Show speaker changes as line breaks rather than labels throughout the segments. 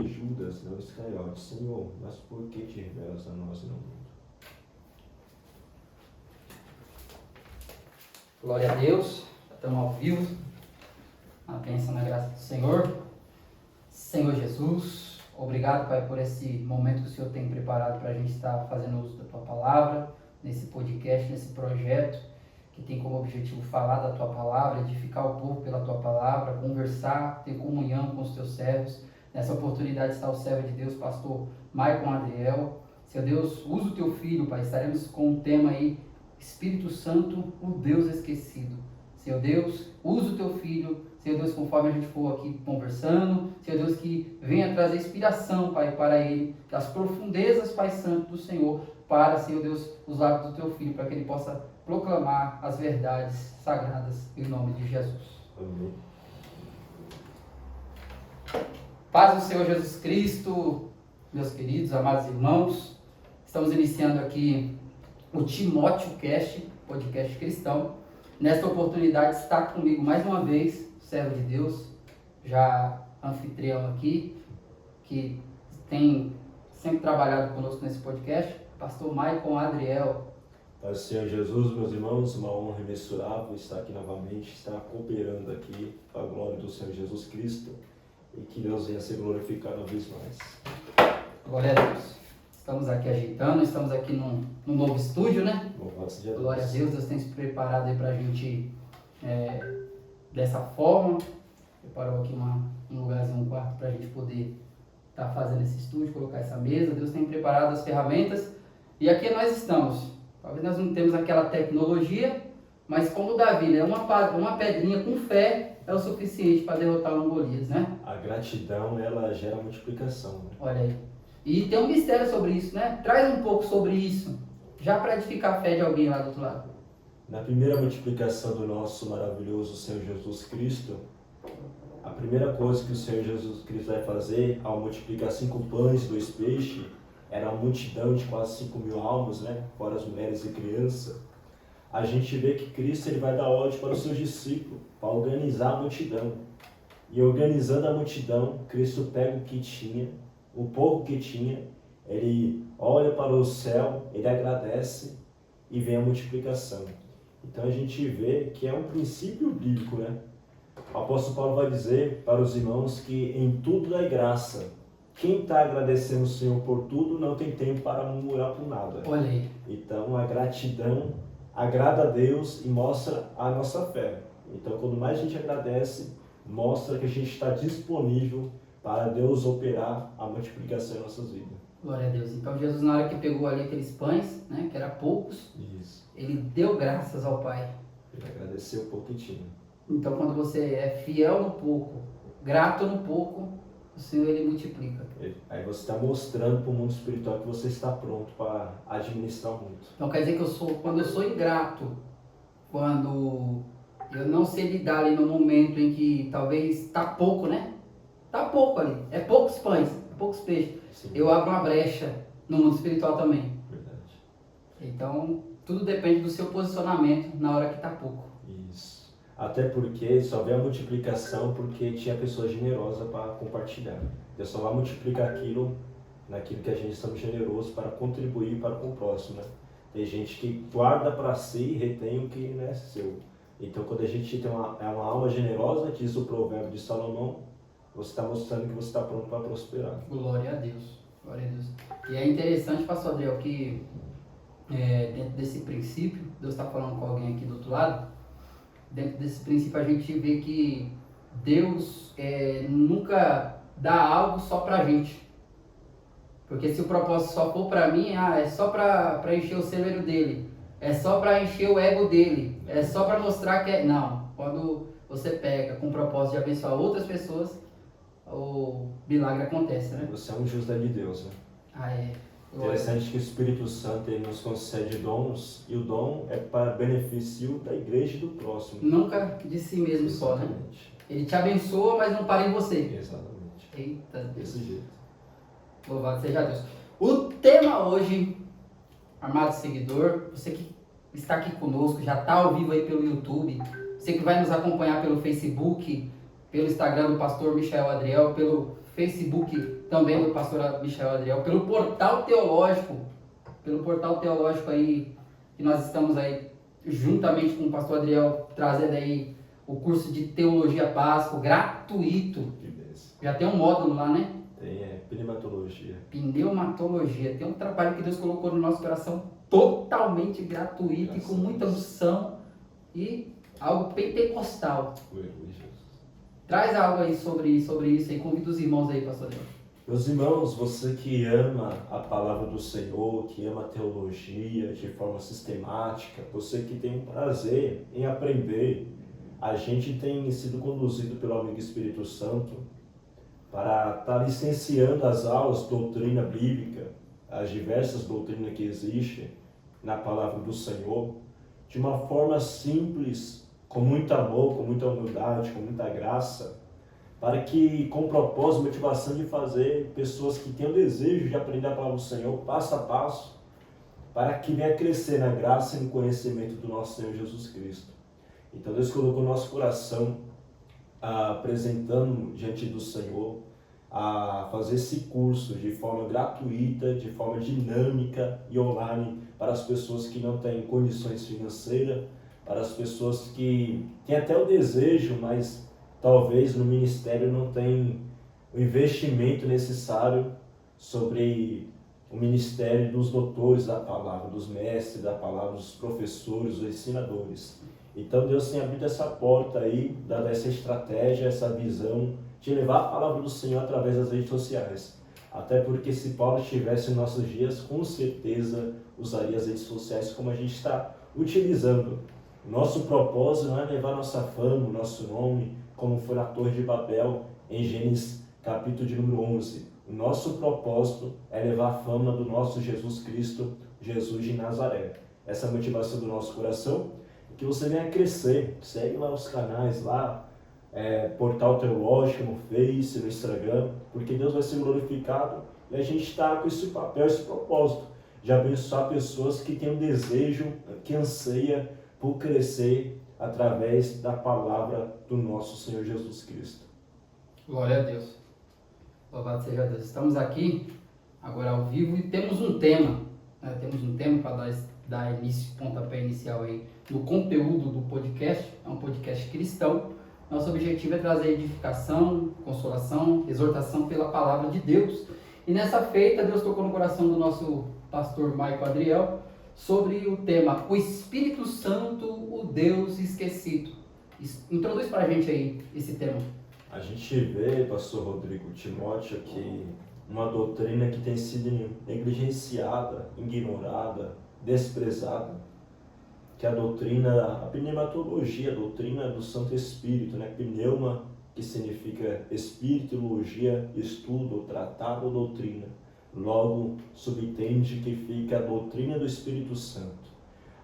Judas, não Iscariote, Senhor, mas por que te revelas a nós e não ao mundo?
Glória a Deus, estamos ao vivo, na bênção, na graça do Senhor. Senhor Jesus, obrigado, Pai, por esse momento que o Senhor tem preparado para a gente estar fazendo uso da Tua Palavra, nesse podcast, nesse projeto, que tem como objetivo falar da Tua Palavra, edificar o povo pela Tua Palavra, conversar, ter comunhão com os Teus servos. Nessa oportunidade está o servo de Deus, pastor Maicon Adriel. Senhor Deus, usa o Teu Filho, Pai, estaremos com um tema aí, Espírito Santo, o Deus esquecido. Senhor Deus, usa o Teu Filho, Senhor Deus, conforme a gente for aqui conversando, Senhor Deus, que venha trazer inspiração, Pai, para Ele, das profundezas, Pai Santo, do Senhor, para, Senhor Deus, os lábios do Teu Filho, para que Ele possa proclamar as verdades sagradas, em nome de Jesus.
Amém.
Paz do Senhor Jesus Cristo, meus queridos, amados irmãos. Estamos iniciando aqui o Timóteo Cast, podcast cristão. Nesta oportunidade está comigo mais uma vez, servo de Deus, já anfitrião aqui, que tem sempre trabalhado conosco nesse podcast, pastor Maicon Adriel.
Pai Senhor Jesus, meus irmãos, uma honra imensurável estar aqui novamente, estar cooperando aqui para a glória do Senhor Jesus Cristo e que Deus venha ser glorificado uma vez mais.
Glória a Deus. Estamos aqui ajeitando, estamos aqui num novo estúdio, né?
Louvado seja Deus.
Glória a Deus, Deus tem se preparado aí para a gente dessa forma. Preparou aqui um lugarzinho, um quarto para a gente poder estar fazendo esse estúdio, colocar essa mesa. Deus tem preparado as ferramentas e aqui nós estamos. Talvez nós não temos aquela tecnologia, mas como Davi, né? Uma pedrinha com fé é o suficiente para derrotar um Golias, né?
A gratidão, ela gera multiplicação, né?
Olha aí. E tem um mistério sobre isso, né? Traz um pouco sobre isso, já para edificar a fé de alguém lá do outro lado.
Na primeira multiplicação do nosso maravilhoso Senhor Jesus Cristo, a primeira coisa que o Senhor Jesus Cristo vai fazer ao multiplicar 5 pães e 2 peixes, era uma multidão de quase 5.000 almas, né? Fora as mulheres e crianças. A gente vê que Cristo ele vai dar ordem para os seus discípulos, para organizar a multidão. E organizando a multidão, Cristo pega o que tinha, o pouco que tinha, ele olha para o céu, ele agradece e vem a multiplicação. Então a gente vê que é um princípio bíblico, né? O apóstolo Paulo vai dizer para os irmãos que em tudo dá graça. Quem está agradecendo o Senhor por tudo não tem tempo para murmurar por nada.
Olha aí.
Então a gratidão agrada a Deus e mostra a nossa fé. Então quando mais a gente agradece, mostra que a gente está disponível para Deus operar a multiplicação em nossas vidas.
Glória a Deus. Então Jesus, na hora que pegou ali aqueles pães, né, que eram poucos,
Isso.
ele deu graças ao Pai.
Ele agradeceu o pouco que tinha.
Então quando você é fiel no pouco, grato no pouco, o Senhor ele multiplica.
Aí você está mostrando para o mundo espiritual que você está pronto para administrar muito.
Então quer dizer que quando eu sou ingrato, quando eu não sei lidar ali no momento em que talvez está pouco, né? Está pouco ali, é poucos pães, é poucos peixes.
Sim.
Eu abro uma brecha no mundo espiritual também.
Verdade.
Então tudo depende do seu posicionamento na hora que está pouco.
Isso. Até porque só vê a multiplicação porque tinha pessoas generosas para compartilhar. Deus só vai multiplicar aquilo, naquilo que a gente estamos generosos para contribuir para com o próximo, né? Tem gente que guarda para si e retém o que não é seu. Então quando a gente tem uma alma generosa, diz o provérbio de Salomão, você está mostrando que você está pronto para prosperar.
Glória a Deus. Glória a Deus. E é interessante, pastor Adriel, que dentro desse princípio, Deus está falando com alguém aqui do outro lado, dentro desse princípio a gente vê que Deus nunca dá algo só para a gente. Porque se o propósito só for para mim, é só para encher o celeiro dele, é só para encher o ego dele, é só para mostrar que é... Não, quando você pega com o propósito de abençoar outras pessoas, o milagre acontece, né?
Você é um justo de Deus, né? Interessante que o Espírito Santo ele nos concede dons e o dom é para benefício da igreja e do próximo.
Nunca de si mesmo.
Exatamente.
Só, né? Ele te abençoa, mas não para em você.
Exatamente.
Eita Deus.
Desse jeito.
Louvado seja Deus. O tema hoje, amado seguidor, você que está aqui conosco, já está ao vivo aí pelo YouTube, você que vai nos acompanhar pelo Facebook, pelo Instagram do pastor Michael Adriel, pelo Facebook também do pastor Michel Adriel, pelo portal teológico aí, que nós estamos aí juntamente com o pastor Adriel trazendo aí o curso de Teologia Básica, gratuito. Já tem um módulo lá, né?
Tem, pneumatologia.
Pneumatologia. Tem um trabalho que Deus colocou no nosso coração totalmente gratuito e com muita unção e algo pentecostal. Traz algo aí sobre isso aí, convida os irmãos aí, pastor Adriel.
Meus irmãos, você que ama a palavra do Senhor, que ama a teologia de forma sistemática, você que tem um prazer em aprender, a gente tem sido conduzido pelo amigo Espírito Santo para estar licenciando as aulas de doutrina bíblica, as diversas doutrinas que existem na palavra do Senhor, de uma forma simples, com muito amor, com muita humildade, com muita graça, para que, com propósito e motivação de fazer pessoas que tenham desejo de aprender a palavra do Senhor, passo a passo, para que venha crescer na graça e no conhecimento do nosso Senhor Jesus Cristo. Então Deus colocou no nosso coração, apresentando diante do Senhor, a fazer esse curso de forma gratuita, de forma dinâmica e online, para as pessoas que não têm condições financeiras, para as pessoas que têm até o desejo, mas talvez no ministério não tem o investimento necessário sobre o ministério dos doutores da palavra, dos mestres da palavra, dos professores, dos ensinadores. Então Deus tem abrido essa porta aí, dado essa estratégia, essa visão de levar a palavra do Senhor através das redes sociais. Até porque se Paulo estivesse em nossos dias, com certeza usaria as redes sociais como a gente está utilizando. Nosso propósito não é levar nossa fama, nosso nome, como foi na Torre de Babel, em Gênesis capítulo de número 11. O nosso propósito é levar a fama do nosso Jesus Cristo, Jesus de Nazaré. Essa é a motivação do nosso coração, que você venha crescer. Segue lá os canais, lá, Portal Teológico, no Face, no Instagram, porque Deus vai ser glorificado e a gente está com esse papel, esse propósito de abençoar pessoas que têm um desejo, que anseia por crescer através da palavra do nosso Senhor Jesus Cristo.
Glória a Deus. Louvado seja Deus. Estamos aqui agora ao vivo e temos um tema. Temos um tema para dar início, pontapé inicial aí no conteúdo do podcast. É um podcast cristão. Nosso objetivo é trazer edificação, consolação, exortação pela palavra de Deus. E nessa feita, Deus tocou no coração do nosso pastor Maico Adriel sobre o tema O Espírito Santo, o Deus Esquecido. Introduz para a gente aí esse tema.
A gente vê, pastor Rodrigo Timóteo, que uma doutrina que tem sido negligenciada, ignorada, desprezada, que é a doutrina, a pneumatologia, a doutrina do Santo Espírito, né? Pneuma, que significa espírito, logia, estudo, tratado ou doutrina. Logo, subentende que fica a doutrina do Espírito Santo.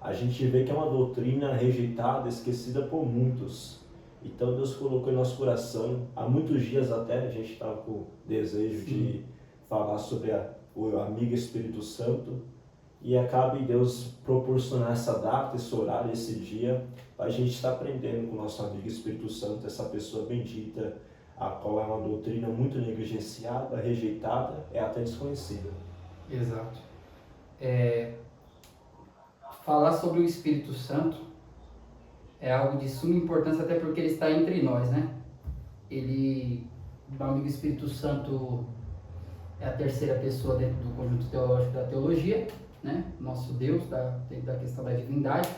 A gente vê que é uma doutrina rejeitada, esquecida por muitos. Então Deus colocou em nosso coração, há muitos dias até a gente estava com o desejo de falar sobre o amigo Espírito Santo, e acabe Deus proporcionar essa data, esse horário, esse dia, para a gente estar aprendendo com o nosso amigo Espírito Santo, essa pessoa bendita, a qual é uma doutrina muito negligenciada, rejeitada, é até desconhecida.
Exato. Falar sobre o Espírito Santo é algo de suma importância, até porque ele está entre nós, né? O amigo Espírito Santo é a terceira pessoa dentro do conjunto teológico da teologia, né? Nosso Deus, dentro da questão da divindade.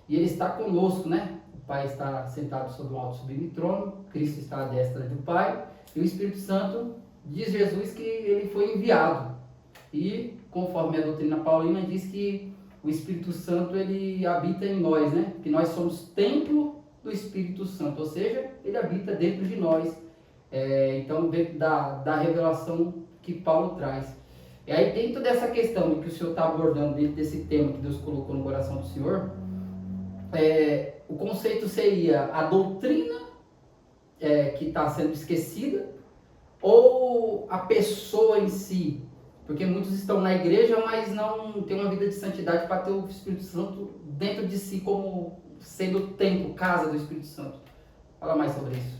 E ele está conosco, né? O Pai está sentado sobre um alto sublime trono, Cristo está à destra do Pai, e o Espírito Santo, diz Jesus que ele foi enviado. E, conforme a doutrina paulina, diz que o Espírito Santo, ele habita em nós, né? Que nós somos templo do Espírito Santo, ou seja, ele habita dentro de nós. Então, dentro da revelação que Paulo traz. E aí, dentro dessa questão que o Senhor está abordando, dentro desse tema que Deus colocou no coração do Senhor, o conceito seria a doutrina que está sendo esquecida, ou a pessoa em si. Porque muitos estão na igreja, mas não têm uma vida de santidade para ter o Espírito Santo dentro de si, como sendo o templo, casa do Espírito Santo. Fala mais sobre isso.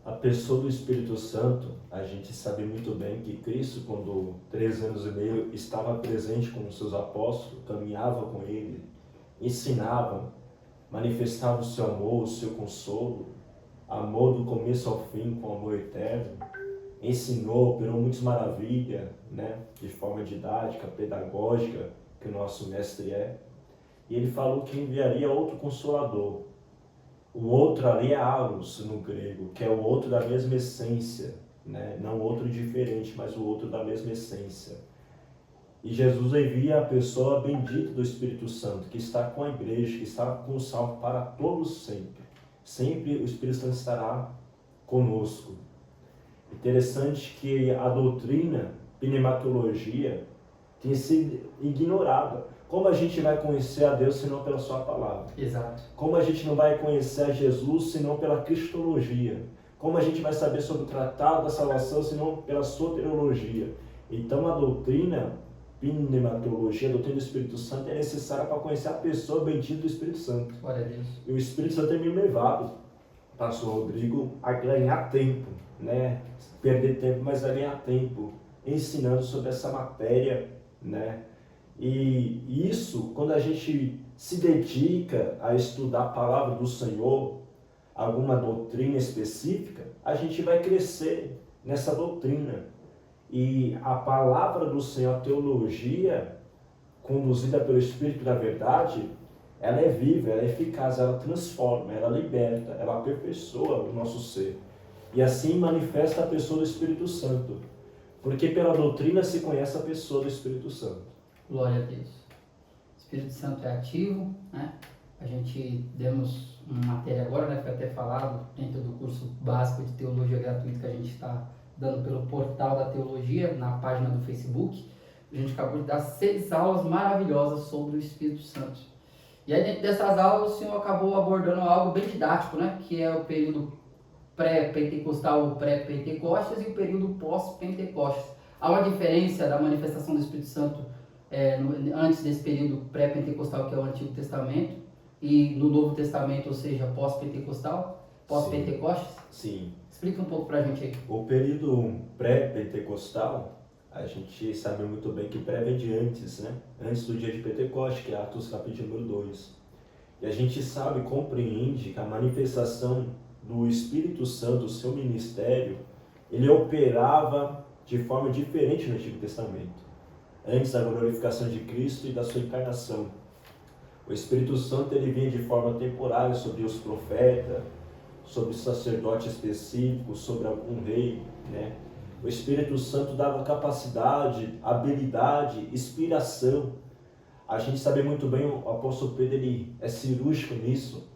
A pessoa do Espírito Santo, a gente sabe muito bem que Cristo, quando 3 anos e meio, estava presente com os seus apóstolos, caminhava com ele, ensinava, manifestava o seu amor, o seu consolo, amor do começo ao fim, com amor eterno, ensinou, operou muitas maravilhas, né, de forma didática, pedagógica, que o nosso mestre é. E ele falou que enviaria outro Consolador. O outro ali é allos no grego, que é o outro da mesma essência, né? Não outro diferente, mas o outro da mesma essência. E Jesus envia a pessoa bendita do Espírito Santo, que está com a igreja, que está com o salvo para todos sempre. Sempre o Espírito Santo estará conosco. Interessante que a doutrina, pneumatologia, tem sido ignorada. Como a gente vai conhecer a Deus senão pela sua palavra?
Exato.
Como a gente não vai conhecer a Jesus senão pela cristologia? Como a gente vai saber sobre o tratado da salvação senão pela soteriologia? Então a doutrina, pneumatologia, a doutrina do Espírito Santo é necessária para conhecer a pessoa bendita do Espírito Santo.
Glória a Deus.
E o Espírito Santo tem me levado, pastor Rodrigo, a ganhar tempo, né? Perder tempo, mas a ganhar tempo, ensinando sobre essa matéria, né? E isso, quando a gente se dedica a estudar a palavra do Senhor, alguma doutrina específica, a gente vai crescer nessa doutrina. E a palavra do Senhor, a teologia, conduzida pelo Espírito da Verdade, ela é viva, ela é eficaz, ela transforma, ela liberta, ela aperfeiçoa o nosso ser. E assim manifesta a pessoa do Espírito Santo. Porque pela doutrina se conhece a pessoa do Espírito Santo.
Glória a Deus. O Espírito Santo é ativo, né? A gente demos uma matéria agora, né? Foi até falado dentro do curso básico de teologia gratuito que a gente está dando pelo portal da teologia, na página do Facebook. A gente acabou de dar 6 aulas maravilhosas sobre o Espírito Santo. E aí dentro dessas aulas o Senhor acabou abordando algo bem didático, né? Que é o período pré-pentecostal, o pré-pentecostes e o período pós-pentecostes. Há uma diferença da manifestação do Espírito Santo antes desse período pré-pentecostal, que é o Antigo Testamento, e no Novo Testamento, ou seja, pós-pentecostal, pós-pentecostes?
Sim.
Explica um pouco pra gente aí.
O período pré-pentecostal, a gente sabe muito bem que pré vem de antes, né? Antes do dia de Pentecoste, que é Atos capítulo número 2. E a gente sabe, compreende que a manifestação do Espírito Santo, o seu ministério, ele operava de forma diferente no Antigo Testamento. Antes da glorificação de Cristo e da sua encarnação. O Espírito Santo ele vinha de forma temporária sobre os profetas, sobre sacerdote específico, sobre algum rei, né? O Espírito Santo dava capacidade, habilidade, inspiração. A gente sabe muito bem, o apóstolo Pedro ele é cirúrgico nisso,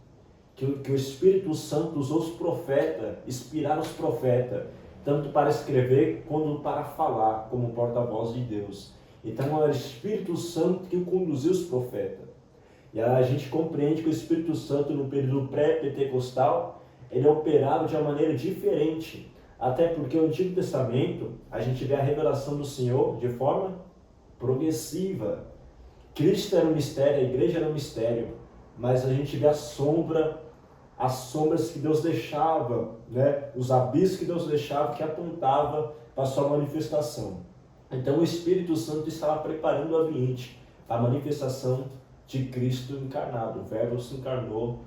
que o Espírito Santo usou os profetas, inspiraram os profetas, tanto para escrever quanto para falar, como porta-voz de Deus. Então é o Espírito Santo que conduziu os profetas. E a gente compreende que o Espírito Santo no período pré-pentecostal, ele operava de uma maneira diferente. Até porque no Antigo Testamento, a gente vê a revelação do Senhor de forma progressiva. Cristo era um mistério, a igreja era um mistério. Mas a gente vê as sombras que Deus deixava, né? Os abismos que Deus deixava, que apontava para a sua manifestação. Então o Espírito Santo estava preparando o ambiente para a manifestação de Cristo encarnado. O Verbo se encarnou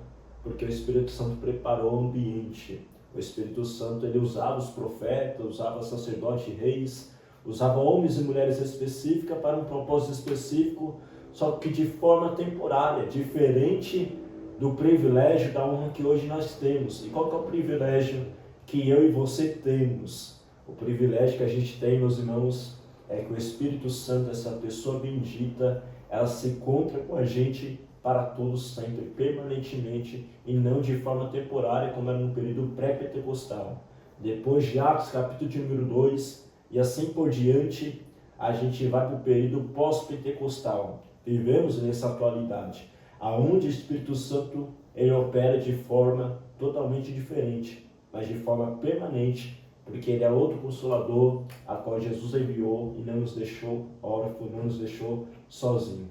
porque o Espírito Santo preparou o ambiente. O Espírito Santo ele usava os profetas, usava sacerdotes e reis, usava homens e mulheres específicas para um propósito específico, só que de forma temporária, diferente do privilégio, da honra que hoje nós temos. E qual que é o privilégio que eu e você temos? O privilégio que a gente tem, meus irmãos, é que o Espírito Santo, essa pessoa bendita, ela se encontra com a gente para todos sempre, permanentemente, e não de forma temporária, como era no período pré-pentecostal. Depois de Atos, capítulo de número 2, e assim por diante, a gente vai para o período pós-pentecostal. Vivemos nessa atualidade, aonde o Espírito Santo ele opera de forma totalmente diferente, mas de forma permanente, porque ele é outro Consolador, a qual Jesus enviou e não nos deixou órfãos, não nos deixou sozinhos.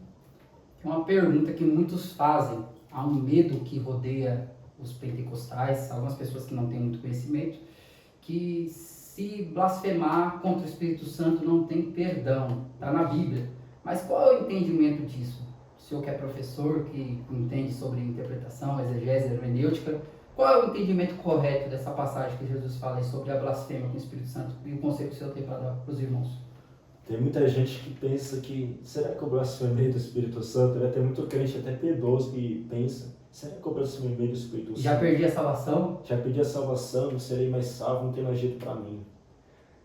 É uma pergunta que muitos fazem. Há um medo que rodeia os pentecostais, algumas pessoas que não têm muito conhecimento, que se blasfemar contra o Espírito Santo não tem perdão. Está na Bíblia. Mas qual é o entendimento disso? O senhor que é professor, que entende sobre interpretação, exegese, hermenêutica, qual é o entendimento correto dessa passagem que Jesus fala aí sobre a blasfêmia com o Espírito Santo e o conselho que o senhor tem para dar para os irmãos?
Tem muita gente que pensa que, será que eu blasfemei do Espírito Santo? Tem muito crente até piedoso que pensa, será que eu blasfemei do Espírito Santo?
Já perdi a salvação?
Já perdi a salvação, não serei mais salvo, não tem mais jeito para mim.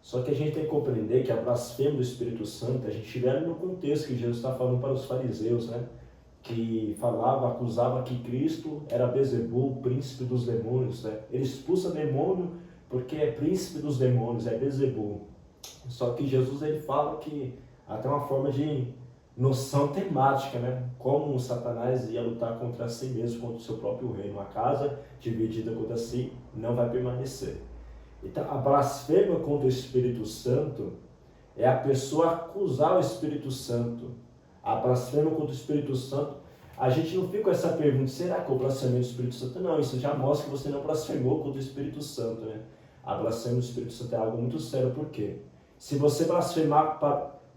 Só que a gente tem que compreender que a blasfêmia do Espírito Santo, a gente vê no contexto que Jesus está falando para os fariseus, né? Que falava, acusava que Cristo era Beelzebul, príncipe dos demônios, né? Ele expulsa demônio porque é príncipe dos demônios, é Beelzebul. Só que Jesus ele fala que até uma forma de noção temática, né? Como Satanás ia lutar contra si mesmo, contra o seu próprio reino. Uma casa dividida contra si não vai permanecer. Então, a blasfêmia contra o Espírito Santo é a pessoa acusar o Espírito Santo. A blasfêmia contra o Espírito Santo, a gente não fica com essa pergunta, será que eu blasfemei o Espírito Santo? Não, isso já mostra que você não blasfemou contra o Espírito Santo, né? A blasfêmia do Espírito Santo é algo muito sério, por quê? Se você blasfemar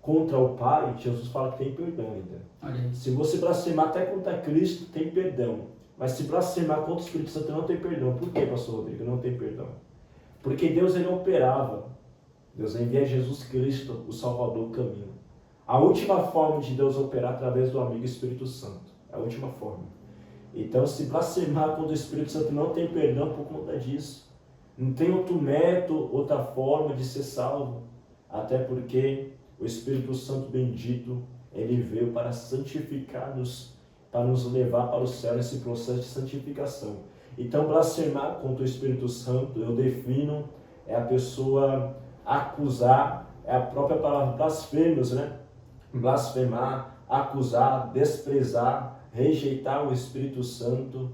contra o Pai, Jesus fala que tem perdão ainda. Se você blasfemar até contra Cristo, tem perdão. Mas se blasfemar contra o Espírito Santo, não tem perdão. Por quê, pastor Rodrigo? Não tem perdão. Porque Deus ele operava. Deus envia Jesus Cristo, o Salvador, o caminho. A última forma de Deus operar através do amigo Espírito Santo. É a última forma. Então, se blasfemar contra o Espírito Santo, não tem perdão por conta disso. Não tem outro método, outra forma de ser salvo. Até porque o Espírito Santo bendito, ele veio para santificar-nos, para nos levar para o céu nesse processo de santificação. Então, blasfemar contra o Espírito Santo, eu defino, é a pessoa acusar, é a própria palavra blasfêmios, né? Blasfemar, acusar, desprezar, rejeitar o Espírito Santo,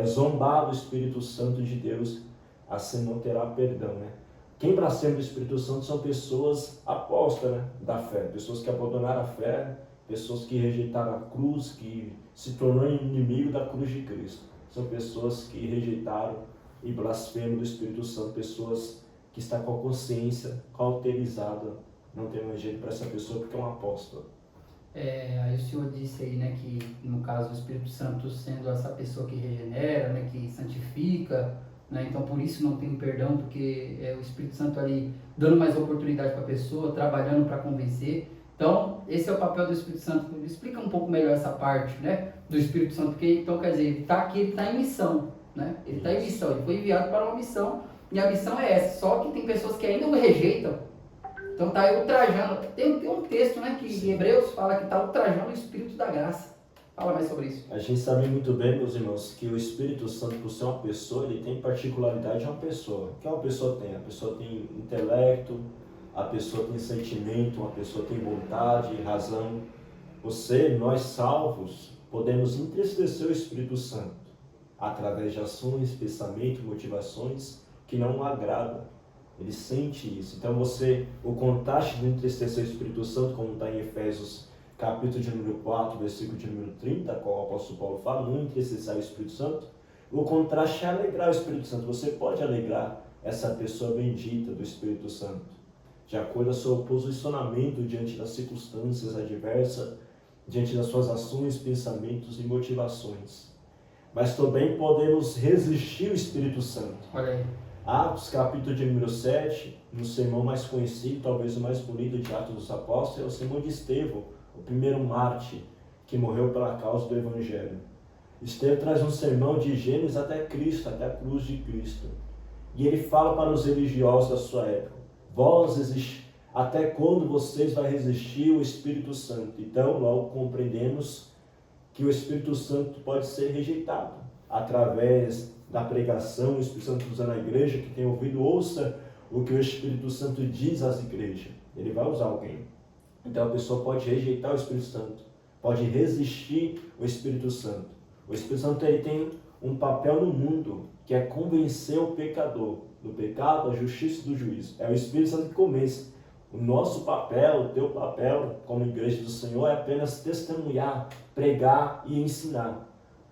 zombar do Espírito Santo de Deus, assim não terá perdão, né? Quem blasfema do Espírito Santo são pessoas apostas, né, da fé, pessoas que abandonaram a fé, pessoas que rejeitaram a cruz, que se tornou inimigo da cruz de Cristo. São pessoas que rejeitaram e blasfemam do Espírito Santo, pessoas que estão com a consciência cauterizada, não tem mais jeito para essa pessoa porque é um apóstolo.
Aí o senhor disse aí, né, que no caso o Espírito Santo sendo essa pessoa que regenera, né, que santifica, né, então por isso não tem perdão, porque é o Espírito Santo ali dando mais oportunidade para a pessoa, trabalhando para convencer. Então, esse é o papel do Espírito Santo. Explica um pouco melhor essa parte, né, do Espírito Santo, porque então quer dizer, ele está aqui, ele está em missão, né? Ele está em missão, ele foi enviado para uma missão, e a missão é essa, só que tem pessoas que ainda o rejeitam. Então está aí ultrajando. Tem um texto, né, que em Hebreus fala que está ultrajando o Espírito da graça. Fala mais sobre isso.
A gente sabe muito bem, meus irmãos, que o Espírito Santo, por ser uma pessoa, ele tem particularidade de uma pessoa. O que uma pessoa tem? A pessoa tem intelecto, a pessoa tem sentimento, uma pessoa tem vontade, razão. Nós salvos, podemos entristecer o Espírito Santo através de ações, pensamentos, motivações que não o agradam. Ele sente isso. Então o contraste de entristecer o Espírito Santo, como está em Efésios capítulo de número 4, versículo de número 30, qual o apóstolo Paulo fala, não entristecer o Espírito Santo. O contraste é alegrar o Espírito Santo. Você pode alegrar essa pessoa bendita do Espírito Santo, de acordo ao seu posicionamento diante das circunstâncias adversas, diante das suas ações, pensamentos e motivações. Mas também podemos resistir ao Espírito Santo.
Olha aí.
Atos, capítulo de número 7, no sermão mais conhecido, talvez o mais bonito de Atos dos Apóstolos, é o sermão de Estevão, o primeiro mártir que morreu pela causa do Evangelho. Estevão traz um sermão de Gênesis até Cristo, até a cruz de Cristo. E ele fala para os religiosos da sua época: até quando vocês vão resistir ao Espírito Santo? Então, logo compreendemos que o Espírito Santo pode ser rejeitado através da pregação. O Espírito Santo usa na igreja, que tem ouvido, ouça o que o Espírito Santo diz às igrejas. Ele vai usar alguém. Então a pessoa pode rejeitar o Espírito Santo, pode resistir ao Espírito Santo. O Espírito Santo ele tem um papel no mundo, que é convencer o pecador do pecado, da justiça e do juízo. É o Espírito Santo que convence. O nosso papel, o teu papel como igreja do Senhor é apenas testemunhar, pregar e ensinar.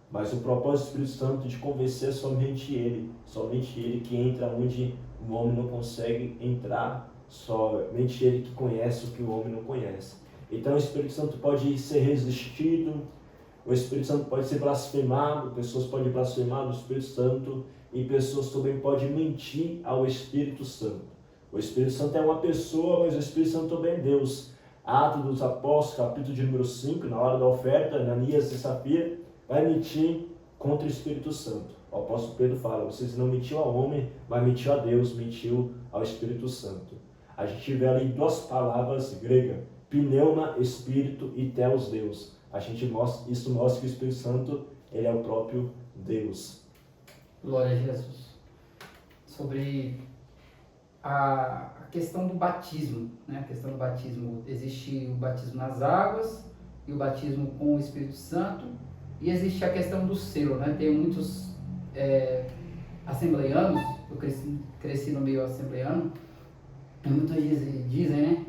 Mas o propósito do Espírito Santo de convencer é somente Ele que entra onde o homem não consegue entrar, somente ele que conhece o que o homem não conhece. Então o Espírito Santo pode ser resistido, o Espírito Santo pode ser blasfemado, pessoas podem blasfemar do Espírito Santo e pessoas também podem mentir ao Espírito Santo. O Espírito Santo é uma pessoa, mas o Espírito Santo também é Deus. Atos dos Apóstolos, capítulo de número 5, na hora da oferta, Ananias e Safira vai mentir contra o Espírito Santo. O apóstolo Pedro fala, vocês não mentiu ao homem, mas mentiu a Deus, mentiu ao Espírito Santo. A gente vê ali duas palavras gregas, pneuma, Espírito, e theos, Deus. Isso mostra que o Espírito Santo ele é o próprio Deus.
Glória a Jesus. Sobre a questão do batismo, né? A questão do batismo, existe o batismo nas águas e o batismo com o Espírito Santo, e existe a questão do selo, né? Tem muitos assembleianos, eu cresci no meio assembleiano, e muitos dizem, né?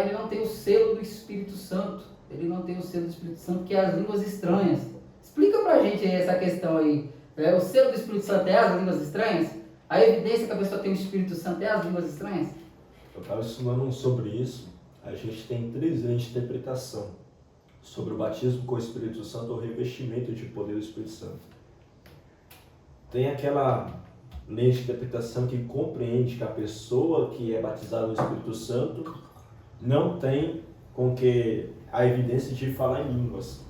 Ele não tem o selo do Espírito Santo, ele não tem o selo do Espírito Santo, que é as línguas estranhas. Explica pra gente essa questão aí. O selo do Espírito Santo é as línguas estranhas? A evidência que a pessoa tem o Espírito Santo é as línguas estranhas?
Eu estava estudando sobre isso. A gente tem 3 linhas de interpretação sobre o batismo com o Espírito Santo ou revestimento de poder do Espírito Santo. Tem aquela linha de interpretação que compreende que a pessoa que é batizada no Espírito Santo não tem com que a evidência de falar em línguas.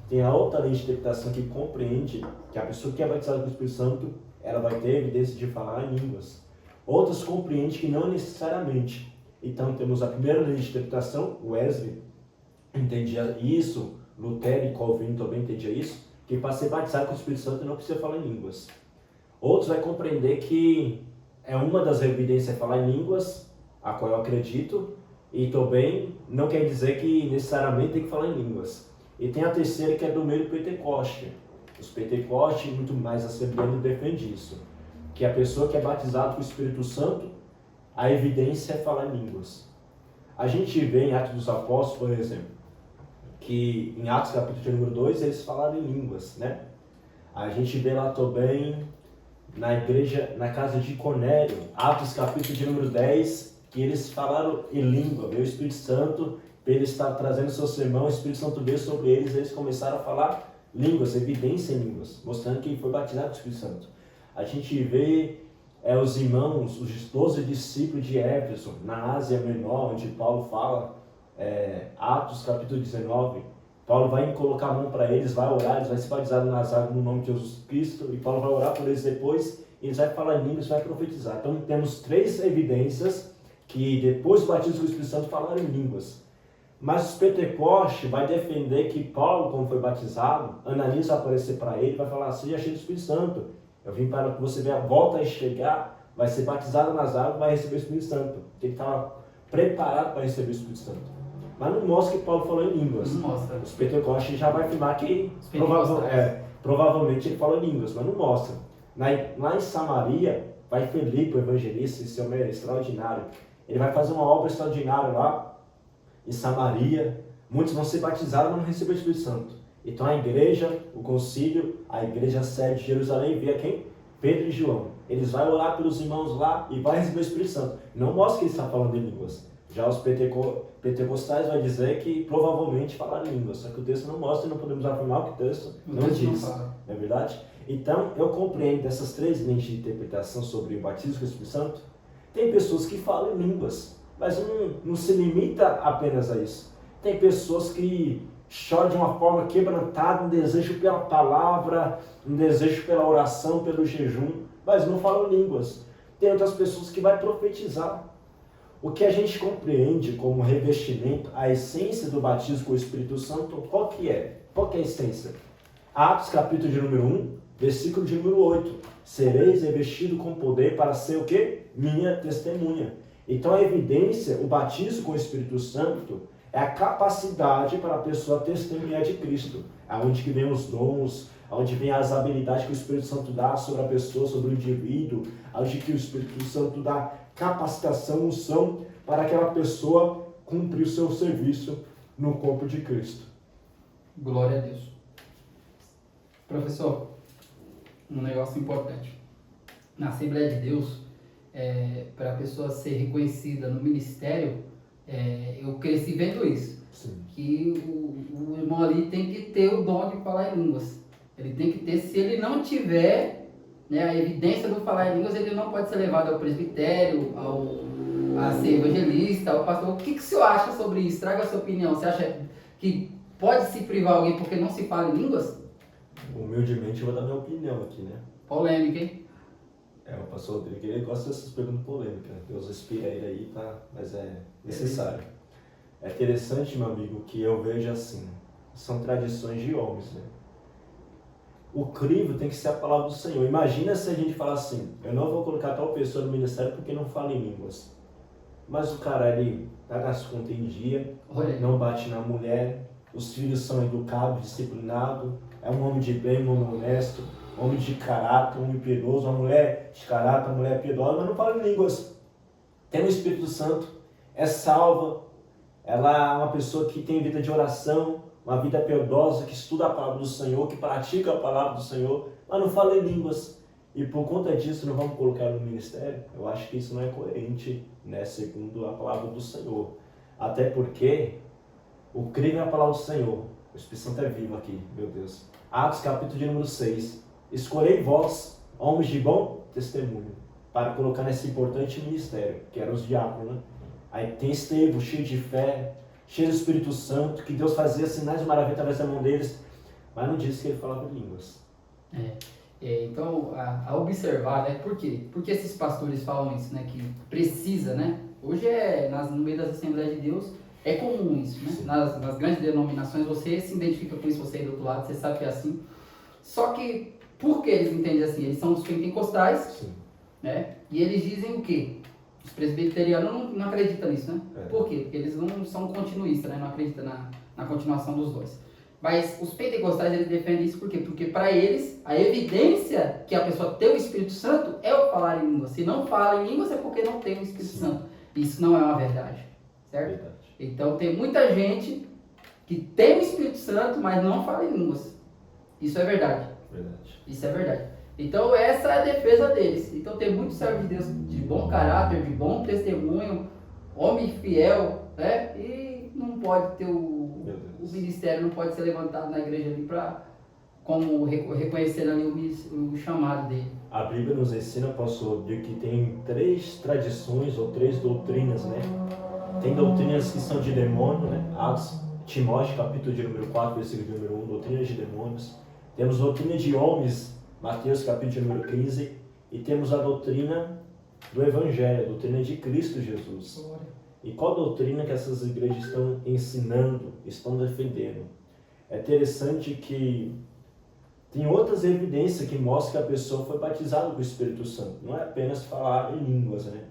Tem a outra linha de interpretação que compreende que a pessoa que é batizada com o Espírito Santo ela vai ter evidência de falar em línguas. Outras compreendem que não necessariamente. Então temos a primeira linha de interpretação, Wesley entendia isso, Lutero e Calvino também entendia isso, que para ser batizado com o Espírito Santo não precisa falar em línguas. Outros vai compreender que é uma das evidências falar em línguas, a qual eu acredito, e também não quer dizer que necessariamente tem que falar em línguas. E tem a terceira que é do meio do Pentecoste. Os Pentecostes, muito mais assembleanos, defendem isso. Que a pessoa que é batizada com o Espírito Santo, a evidência é falar em línguas. A gente vê em Atos dos Apóstolos, por exemplo, que em Atos capítulo de número 2, eles falaram em línguas, né? A gente vê lá também na igreja, na casa de Cornélio, Atos capítulo de número 10, que eles falaram em língua, veio o Espírito Santo, ele está trazendo seu sermão, o Espírito Santo veio sobre eles, eles começaram a falar línguas, evidência em línguas, mostrando que foi batizado com o Espírito Santo. A gente vê os irmãos, os 12 discípulos de Éfeso, na Ásia Menor, onde Paulo fala, Atos capítulo 19, Paulo vai colocar a mão para eles, vai orar, eles vão ser batizados nas águas no nome de Jesus Cristo, e Paulo vai orar por eles depois, e eles vão falar em línguas, vai profetizar. Então temos 3 evidências que depois do batismo com o Espírito Santo falaram em línguas. Mas os Pentecostes vai defender que Paulo, como foi batizado, Ananias vai aparecer para ele e vai falar, seja cheio do Espírito Santo. Eu vim para que você volta a chegar, vai ser batizado nas águas, vai receber o Espírito Santo. Ele estava preparado para receber o Espírito Santo. Mas não mostra que Paulo falou em línguas.
Não mostra.
Os Pentecostes já vai afirmar que provavelmente ele falou em línguas, mas não mostra. Lá em Samaria, vai Felipe, o evangelista, esse homem é extraordinário. Ele vai fazer uma obra extraordinária lá em Samaria. Muitos vão ser batizados, mas não receber o Espírito Santo. Então a igreja, o concílio, a igreja sede de Jerusalém envia quem? Pedro e João. Eles vão orar pelos irmãos lá e vai receber o Espírito Santo. Não mostra que ele está falando em línguas. Já os pentecostais vai dizer que provavelmente falaram em línguas. Só que o texto não mostra e não podemos afirmar o que o texto não diz. Não é verdade? Então eu compreendo dessas 3 linhas de interpretação sobre o batismo com o Espírito Santo. Tem pessoas que falam em línguas, mas não se limita apenas a isso. Tem pessoas que choram de uma forma quebrantada, um desejo pela palavra, um desejo pela oração, pelo jejum, mas não falam línguas. Tem outras pessoas que vão profetizar. O que a gente compreende como revestimento, a essência do batismo com o Espírito Santo, qual que é? Qual que é a essência? Atos capítulo de número 1, versículo de número 8. Sereis revestido com poder para ser o quê? Minha testemunha. Então a evidência, o batismo com o Espírito Santo, é a capacidade para a pessoa testemunhar de Cristo. Aonde que vem os dons, aonde vem as habilidades que o Espírito Santo dá sobre a pessoa, sobre o indivíduo, aonde que o Espírito Santo dá capacitação, unção, para aquela pessoa cumprir o seu serviço no corpo de Cristo.
Glória a Deus. Professor, um negócio importante. Na Assembleia de Deus, para a pessoa ser reconhecida no ministério, eu cresci vendo isso.
Sim.
Que o irmão ali tem que ter o dom de falar em línguas. Ele tem que ter, se ele não tiver, né, a evidência do falar em línguas, ele não pode ser levado ao presbitério, a ser evangelista, ao pastor. O que o senhor acha sobre isso? Traga a sua opinião. Você acha que pode se privar alguém porque não se fala em línguas?
Humildemente eu vou dar minha opinião aqui, né?
Polêmica, hein?
O pastor Rodrigo, ele gosta dessas perguntas polêmicas. Deus inspira ele aí, tá? Mas é necessário. É interessante, meu amigo, que eu vejo assim, são tradições de homens, né? O crivo tem que ser a palavra do Senhor. Imagina se a gente falar assim, eu não vou colocar tal pessoa no ministério porque não fala em línguas. Mas o cara, ele paga as contas em dia, não bate na mulher, os filhos são educados, disciplinados, é um homem de bem, um homem honesto, um homem de caráter, um homem piedoso, uma mulher de caráter, uma mulher piedosa, mas não fala em línguas. Tem o Espírito Santo, é salva, ela é uma pessoa que tem vida de oração, uma vida piedosa, que estuda a palavra do Senhor, que pratica a palavra do Senhor, mas não fala em línguas. E por conta disso não vamos colocar no ministério? Eu acho que isso não é coerente, né, segundo a palavra do Senhor. Até porque o crime é a palavra do Senhor. O Espírito Santo é vivo aqui, meu Deus. Atos capítulo de número 6. Escolhei vós, homens de bom testemunho, para colocar nesse importante ministério, que eram os diáconos, né? Aí tem Estevão, cheio de fé, cheio do Espírito Santo, que Deus fazia sinais de maravilha através da mão deles, mas não disse que ele falava línguas.
Então, a observar, né? Por quê? Porque esses pastores falam isso, né? Que precisa, né? Hoje, no meio das Assembleias de Deus, é comum isso, né? Nas grandes denominações, você se identifica com isso, você é do outro lado, você sabe que é assim. Só que, por que eles entendem assim? Eles são os pentecostais, sim, né? E eles dizem o quê? Os presbiterianos não acreditam nisso, né? Por quê? Porque eles não são continuistas, né? Não acreditam na continuação dos dois. Mas os pentecostais, eles defendem isso por quê? Porque para eles, a evidência que a pessoa tem o Espírito Santo é o falar em línguas. Se não fala em línguas é porque não tem o Espírito Santo. Isso não é uma verdade, certo? Verdade. Então tem muita gente que tem o Espírito Santo, mas não fala em línguas. Isso é verdade. Isso é verdade. Então essa é a defesa deles. Então tem muitos servos de Deus de bom caráter, de bom testemunho, homem fiel, né? E não pode ter o ministério, não pode ser levantado na igreja ali para como reconhecer ali o chamado dele.
A Bíblia nos ensina, pastor Rodrigo, que tem 3 tradições ou 3 doutrinas, né? Tem doutrinas que são de demônio, né? Atos, Timóteo, capítulo de número 4, versículo de número 1, doutrinas de demônios. Temos doutrina de homens, Mateus, capítulo de número 15. E temos a doutrina do Evangelho, a doutrina de Cristo Jesus. E qual doutrina que essas igrejas estão ensinando, estão defendendo? É interessante que tem outras evidências que mostram que a pessoa foi batizada com o Espírito Santo. Não é apenas falar em línguas, né?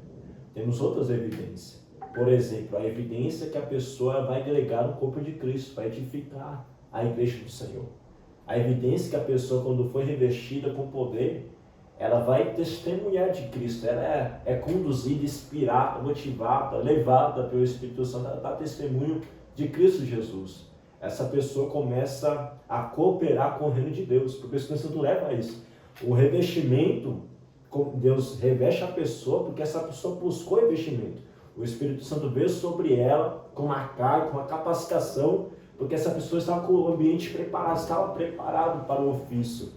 Temos outras evidências. Por exemplo, a evidência que a pessoa vai agregar no corpo de Cristo, vai edificar a igreja do Senhor. A evidência que a pessoa, quando foi revestida com poder, ela vai testemunhar de Cristo. Ela é conduzida, inspirada, motivada, levada pelo Espírito Santo. Ela dá testemunho de Cristo Jesus. Essa pessoa começa a cooperar com o reino de Deus, porque o Espírito Santo leva a isso. O revestimento, Deus reveste a pessoa porque essa pessoa buscou revestimento. O Espírito Santo veio sobre ela com uma carga, com uma capacitação, porque essa pessoa estava com o ambiente preparado, estava preparado para o ofício.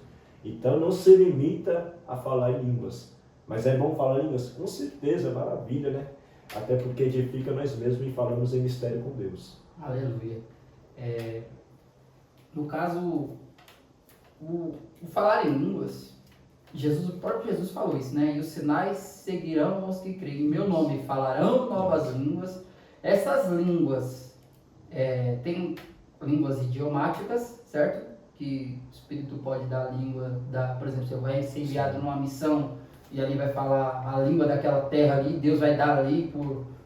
Então não se limita a falar em línguas. Mas é bom falar em línguas? Com certeza, é maravilha, né? Até porque edifica nós mesmos e falamos em mistério com Deus.
Aleluia. No caso, o falar em línguas, o próprio Jesus falou isso, né? E os sinais seguirão os que creem. Em meu nome falarão novas línguas. Essas línguas, tem línguas idiomáticas, certo? Que o Espírito pode dar a língua, por exemplo, você vai ser enviado numa missão e ali vai falar a língua daquela terra ali, Deus vai dar ali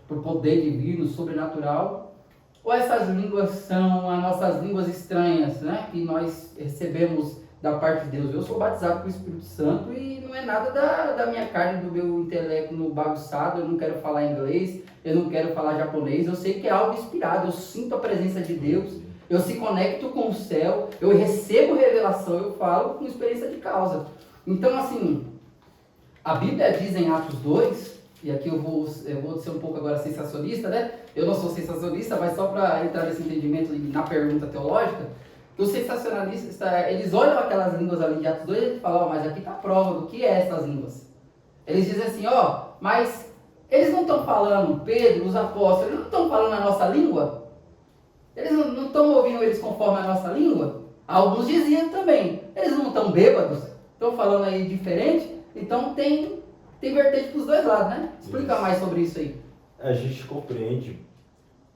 por poder divino, sobrenatural. Ou essas línguas são as nossas línguas estranhas, né? Que nós recebemos da parte de Deus. Eu sou batizado com o Espírito Santo e não é nada da minha carne, do meu intelecto bagunçado. Eu não quero falar inglês, eu não quero falar japonês. Eu sei que é algo inspirado, eu sinto a presença de Deus, eu se conecto com o céu, eu recebo revelação, eu falo com experiência de causa. Então, assim, a Bíblia diz em Atos 2 E aqui eu vou ser um pouco agora sensacionista, né? Eu não sou sensacionista, mas só para entrar nesse entendimento e na pergunta teológica, os sensacionalistas, eles olham aquelas línguas ali de Atos 2 e eles falam, mas aqui está a prova do que é essas línguas. Eles dizem assim, mas eles não estão falando, Pedro, os apóstolos, eles não estão falando a nossa língua? Eles não estão ouvindo eles conforme a nossa língua? Alguns diziam também, eles não estão bêbados, estão falando aí diferente, então tem vertente para os dois lados, né? Explica mais sobre isso aí.
A gente compreende,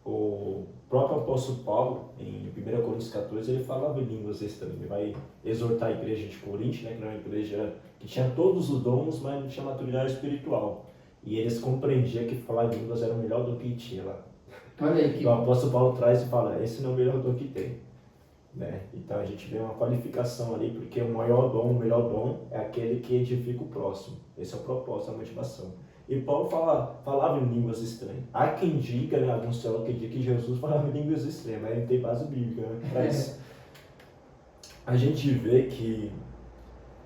o próprio apóstolo Paulo, em 1 Coríntios 14, ele falava em línguas estranhas. Ele vai exortar a igreja de Corinto, né, que era uma igreja que tinha todos os dons, mas não tinha maturidade espiritual. E eles compreendiam que falar em línguas era o melhor dom que tinha lá.
Olha aí, que...
O apóstolo Paulo traz e fala, esse não é o melhor dom que tem. Né? Então a gente vê uma qualificação ali, porque o maior dom, o melhor dom é aquele que edifica o próximo. Esse é o propósito, a motivação. E Paulo falava em línguas estranhas. Há quem diga, né, alguns teólogos que dizem que Jesus falava em línguas estranhas, mas não tem base bíblica, né, para isso. A gente vê que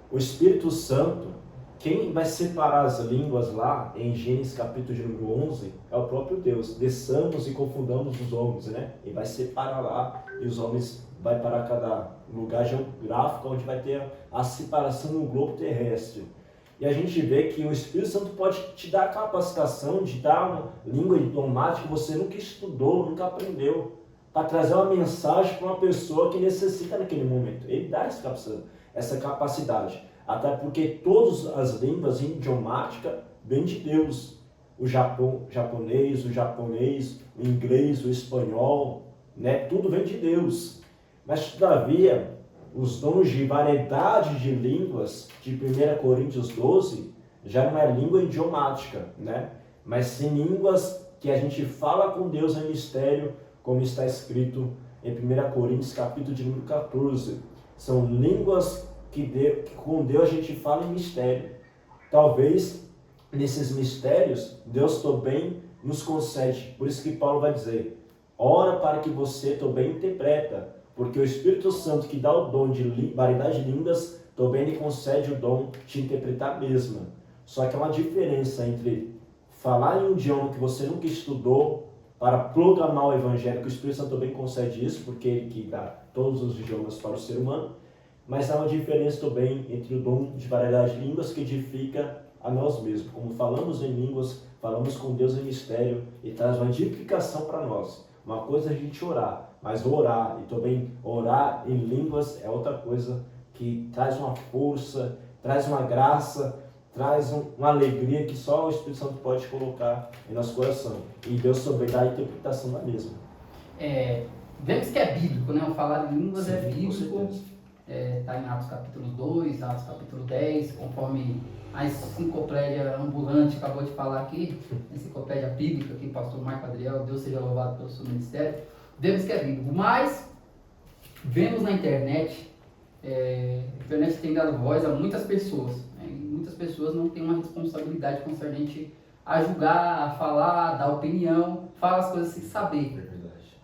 o Espírito Santo, quem vai separar as línguas lá, em Gênesis capítulo de número 11, é o próprio Deus. Desçamos e confundamos os homens, né? E vai separar lá, e os homens vai para cada lugar geográfico onde vai ter a separação no globo terrestre. E a gente vê que o Espírito Santo pode te dar a capacitação de dar uma língua idiomática que você nunca estudou, nunca aprendeu, para trazer uma mensagem para uma pessoa que necessita naquele momento. Ele dá essa capacidade. Até porque todas as línguas idiomáticas vêm de Deus. O japonês, o inglês, o espanhol, né? Tudo vem de Deus. Mas, todavia, os dons de variedade de línguas de 1 Coríntios 12 já não é língua idiomática, né? Mas sim línguas que a gente fala com Deus em mistério, como está escrito em 1 Coríntios capítulo de número 14. São línguas que com Deus a gente fala em mistério. Talvez nesses mistérios Deus também nos concede. Por isso que Paulo vai dizer, ora para que você também interpreta. Porque o Espírito Santo que dá o dom de variedade de línguas, também lhe concede o dom de interpretar a mesma. Só que há uma diferença entre falar em um idioma que você nunca estudou para proclamar o Evangelho, que o Espírito Santo também concede isso, porque ele que dá todos os idiomas para o ser humano, mas há uma diferença também entre o dom de variedade de línguas que edifica a nós mesmos. Como falamos em línguas, falamos com Deus em mistério e traz uma edificação para nós. Uma coisa é a gente orar, mas orar e também orar em línguas é outra coisa que traz uma força, traz uma graça, traz uma alegria que só o Espírito Santo pode colocar em nosso coração. E Deus também dá a interpretação da mesma.
Vemos que é bíblico, né? O falar em línguas
Sim,
é bíblico. Está em Atos capítulo 2, Atos capítulo 10, conforme a enciclopédia ambulante acabou de falar aqui, enciclopédia bíblica aqui, pastor Marco Adriel, Deus seja louvado pelo seu ministério. Vemos que é bíblico, mas vemos na internet, a internet tem dado voz a muitas pessoas, né? E muitas pessoas não têm uma responsabilidade concernente a julgar, a falar, a dar opinião, fala as coisas sem saber.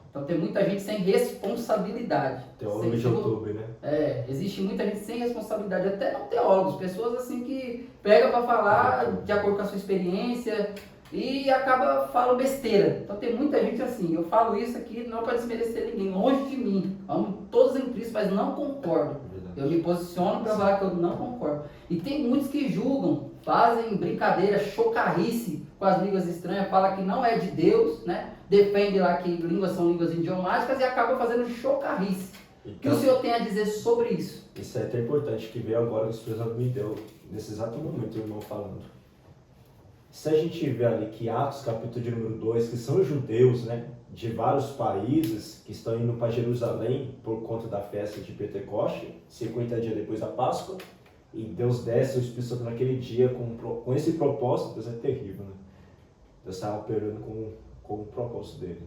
Então tem muita gente sem responsabilidade.
Teólogo de YouTube, né?
Existe muita gente sem responsabilidade, até não teólogos, pessoas assim que pegam para falar de acordo com a sua experiência e acaba falando besteira. Então tem muita gente assim, eu falo isso aqui não para desmerecer ninguém, longe de mim, amo todos em Cristo, mas não concordo. Eu me posiciono para falar que eu não concordo. E tem muitos que julgam, fazem brincadeira, chocarrice com as línguas estranhas, fala que não é de Deus, né? Defende lá que línguas são línguas idiomáticas e acaba fazendo chocarrice. Então, o que o senhor tem a dizer sobre isso?
Isso é até importante, que veio agora que o Espírito me deu, nesse exato momento, o irmão falando. Se a gente vê ali que Atos, capítulo de número 2, que são judeus, né, de vários países, que estão indo para Jerusalém por conta da festa de Pentecoste, 50 dias depois da Páscoa, e Deus desce o Espírito Santo naquele dia com esse propósito. Deus é terrível, né? Deus estava operando com o propósito dele.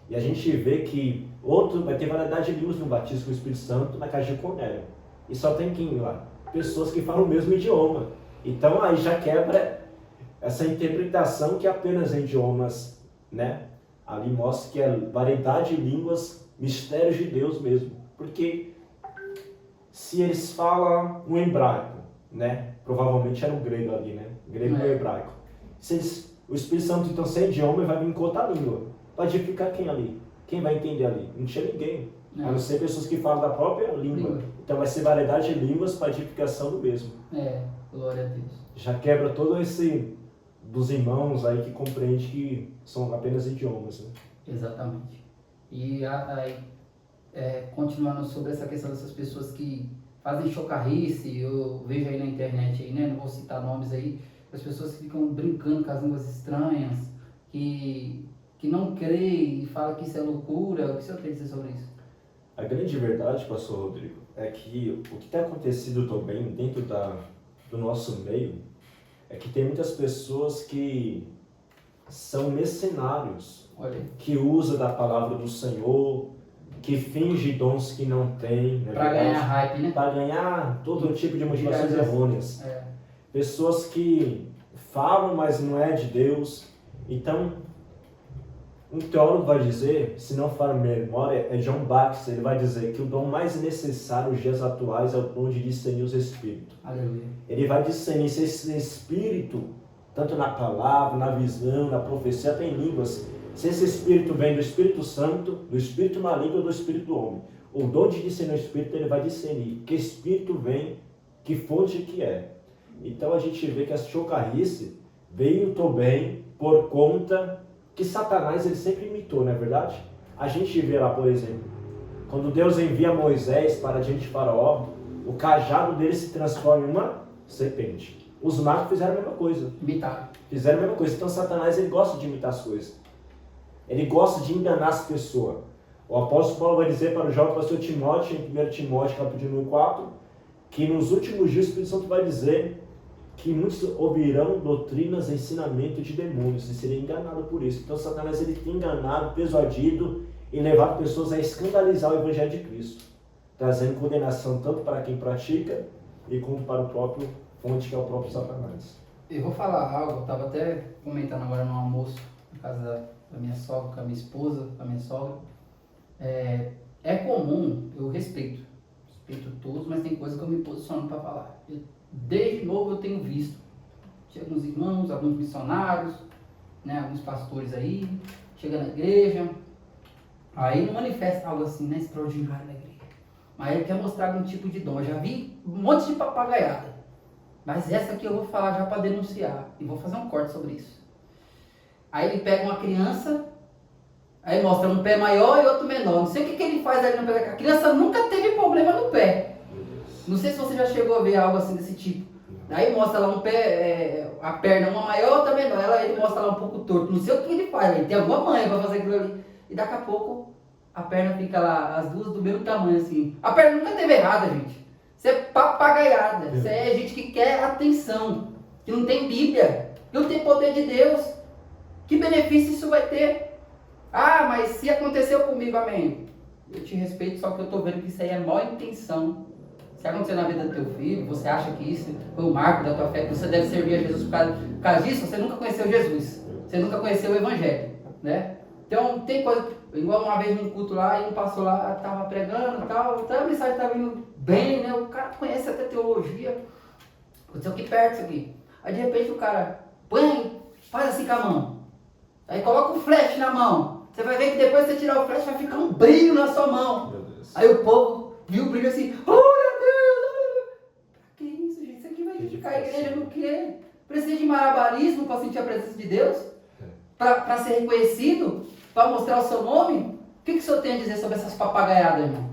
E a gente vê que vai ter variedade de línguas no batismo com o Espírito Santo na casa de Cornélio. E só tem quem lá? Pessoas que falam o mesmo idioma. Então aí já quebra essa interpretação que é apenas em idiomas, né? Ali mostra que é variedade de línguas, mistérios de Deus mesmo. Porque se eles falam um hebraico, né? Provavelmente era um grego ali, né? Grego e hebraico. O Espírito Santo, então, sem idioma, vai vir com outra língua. Vai edificar quem ali? Quem vai entender ali? Não tinha ninguém. A não ser pessoas que falam da própria língua. Então vai ser variedade de línguas para edificação do mesmo.
Glória a Deus.
Já quebra todo esse dos irmãos aí que compreende que são apenas idiomas, né?
Exatamente. E aí, continuando sobre essa questão dessas pessoas que fazem chocarrice, eu vejo aí na internet, aí, né? Não vou citar nomes aí, as pessoas que ficam brincando com as línguas estranhas, que não creem e falam que isso é loucura. O que o senhor tem a dizer sobre isso?
A grande verdade, pastor Rodrigo, é que o que tem acontecido também dentro do nosso meio é que tem muitas pessoas que são mercenários, que usam da palavra do Senhor, que fingem dons que não têm, né?
Para ganhar hype, né?
Para ganhar todo tipo de motivações errôneas. Pessoas que falam, mas não é de Deus. Então, um teólogo vai dizer, se não for memória, é John Baxter, ele vai dizer que o dom mais necessário nos dias atuais é o dom de discernir os espíritos.
Aleluia.
Ele vai discernir se esse espírito, tanto na palavra, na visão, na profecia, até em línguas, se esse espírito vem do Espírito Santo, do espírito maligno ou do espírito do homem. O dom de discernir o espírito, ele vai discernir que espírito vem, que fonte que é. Então a gente vê que a chocarrice veio também por conta que Satanás ele sempre imitou, não é verdade? A gente vê lá, por exemplo, quando Deus envia Moisés para diante de Faraó, o cajado dele se transforma em uma serpente. Os magos fizeram a mesma coisa.
Imitaram.
Fizeram a mesma coisa. Então Satanás ele gosta de imitar as coisas. Ele gosta de enganar as pessoas. O apóstolo Paulo vai dizer para o jovem pastor Timóteo, em 1 Timóteo capítulo 4, que nos últimos dias o Espírito Santo vai dizer que muitos ouvirão doutrinas, ensinamento de demônios e serem enganados por isso. Então Satanás ele tem enganado, persuadido e levado pessoas a escandalizar o Evangelho de Cristo, trazendo condenação tanto para quem pratica e quanto para o próprio fonte, que é o próprio Satanás.
Eu vou falar algo, eu estava até comentando agora no almoço, na casa da minha sogra, com a minha esposa, com a minha sogra. É comum, eu respeito todos, mas tem coisas que eu me posiciono para falar. Desde novo eu tenho visto alguns irmãos, alguns missionários, né, alguns pastores aí, chega na igreja, aí não manifesta algo assim, né, extraordinário na igreja, mas ele quer mostrar algum tipo de dom. Eu já vi um monte de papagaiada, mas essa aqui eu vou falar já para denunciar, e vou fazer um corte sobre isso. Aí ele pega uma criança, aí mostra um pé maior e outro menor, não sei o que ele faz ali no pé, a criança nunca teve problema no pé. Não sei se você já chegou a ver algo assim desse tipo. Aí mostra lá um pé, a perna uma maior, outra menor. Ele mostra lá um pouco torto. Não sei o que ele faz, ele tem alguma manha para fazer aquilo ali. E daqui a pouco a perna fica lá, as duas do mesmo tamanho assim. A perna nunca teve errada, gente. Isso é papagaiada. Isso é gente que quer atenção, que não tem Bíblia, que não tem poder de Deus. Que benefício isso vai ter? Ah, mas se aconteceu comigo, amém. Eu te respeito, só que eu estou vendo que isso aí é má intenção. Se acontecer na vida do teu filho, você acha que isso foi o marco da tua fé, que você deve servir a Jesus por causa disso, você nunca conheceu Jesus, você nunca conheceu o Evangelho, né? Então tem coisa, igual uma vez num culto lá, e um pastor lá estava pregando e tal, então a mensagem estava indo bem, né? O cara conhece até teologia, aconteceu aqui perto isso aqui. Aí de repente o cara põe, faz assim com a mão, aí coloca o flash na mão, você vai ver que depois que você tirar o flash vai ficar um brilho na sua mão. Aí o povo viu o brilho assim, a igreja não quer. Precisa de malabarismo para sentir a presença de Deus? Para ser reconhecido? Para mostrar o seu nome? O que o senhor tem a dizer sobre essas papagaiadas, irmão?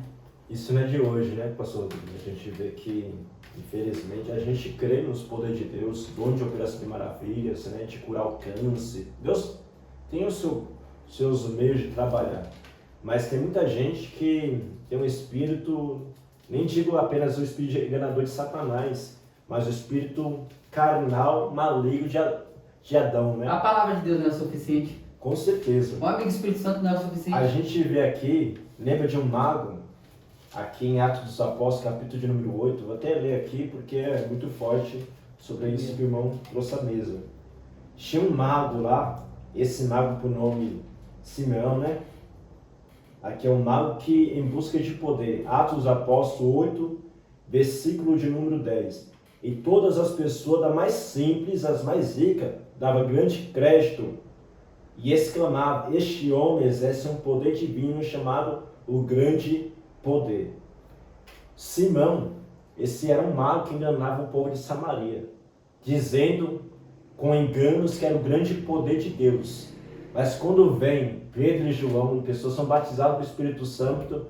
Isso não é de hoje, né, pastor? A gente vê que, infelizmente, a gente crê nos poderes de Deus, dom de operação de maravilhas, né, de curar o câncer. Deus tem os seus meios de trabalhar. Mas tem muita gente que tem um espírito, nem digo apenas o espírito enganador de Satanás, mas o espírito carnal, maligno de Adão, né?
A palavra de Deus não é suficiente.
Com certeza.
O amigo Espírito Santo não é suficiente.
A gente vê aqui, lembra de um mago, aqui em Atos dos Apóstolos, capítulo de número 8, vou até ler aqui porque é muito forte sobre isso que o irmão trouxe à mesa. Tinha um mago lá, esse mago por nome Simeão, né? Aqui é um mago que em busca de poder. Atos dos Apóstolos 8, versículo de número 10. E todas as pessoas, da mais simples às mais ricas, davam grande crédito e exclamavam: este homem exerce um poder divino chamado o grande poder. Simão, esse era um mago que enganava o povo de Samaria, dizendo com enganos que era o grande poder de Deus. Mas quando vem Pedro e João, pessoas são batizadas com o Espírito Santo,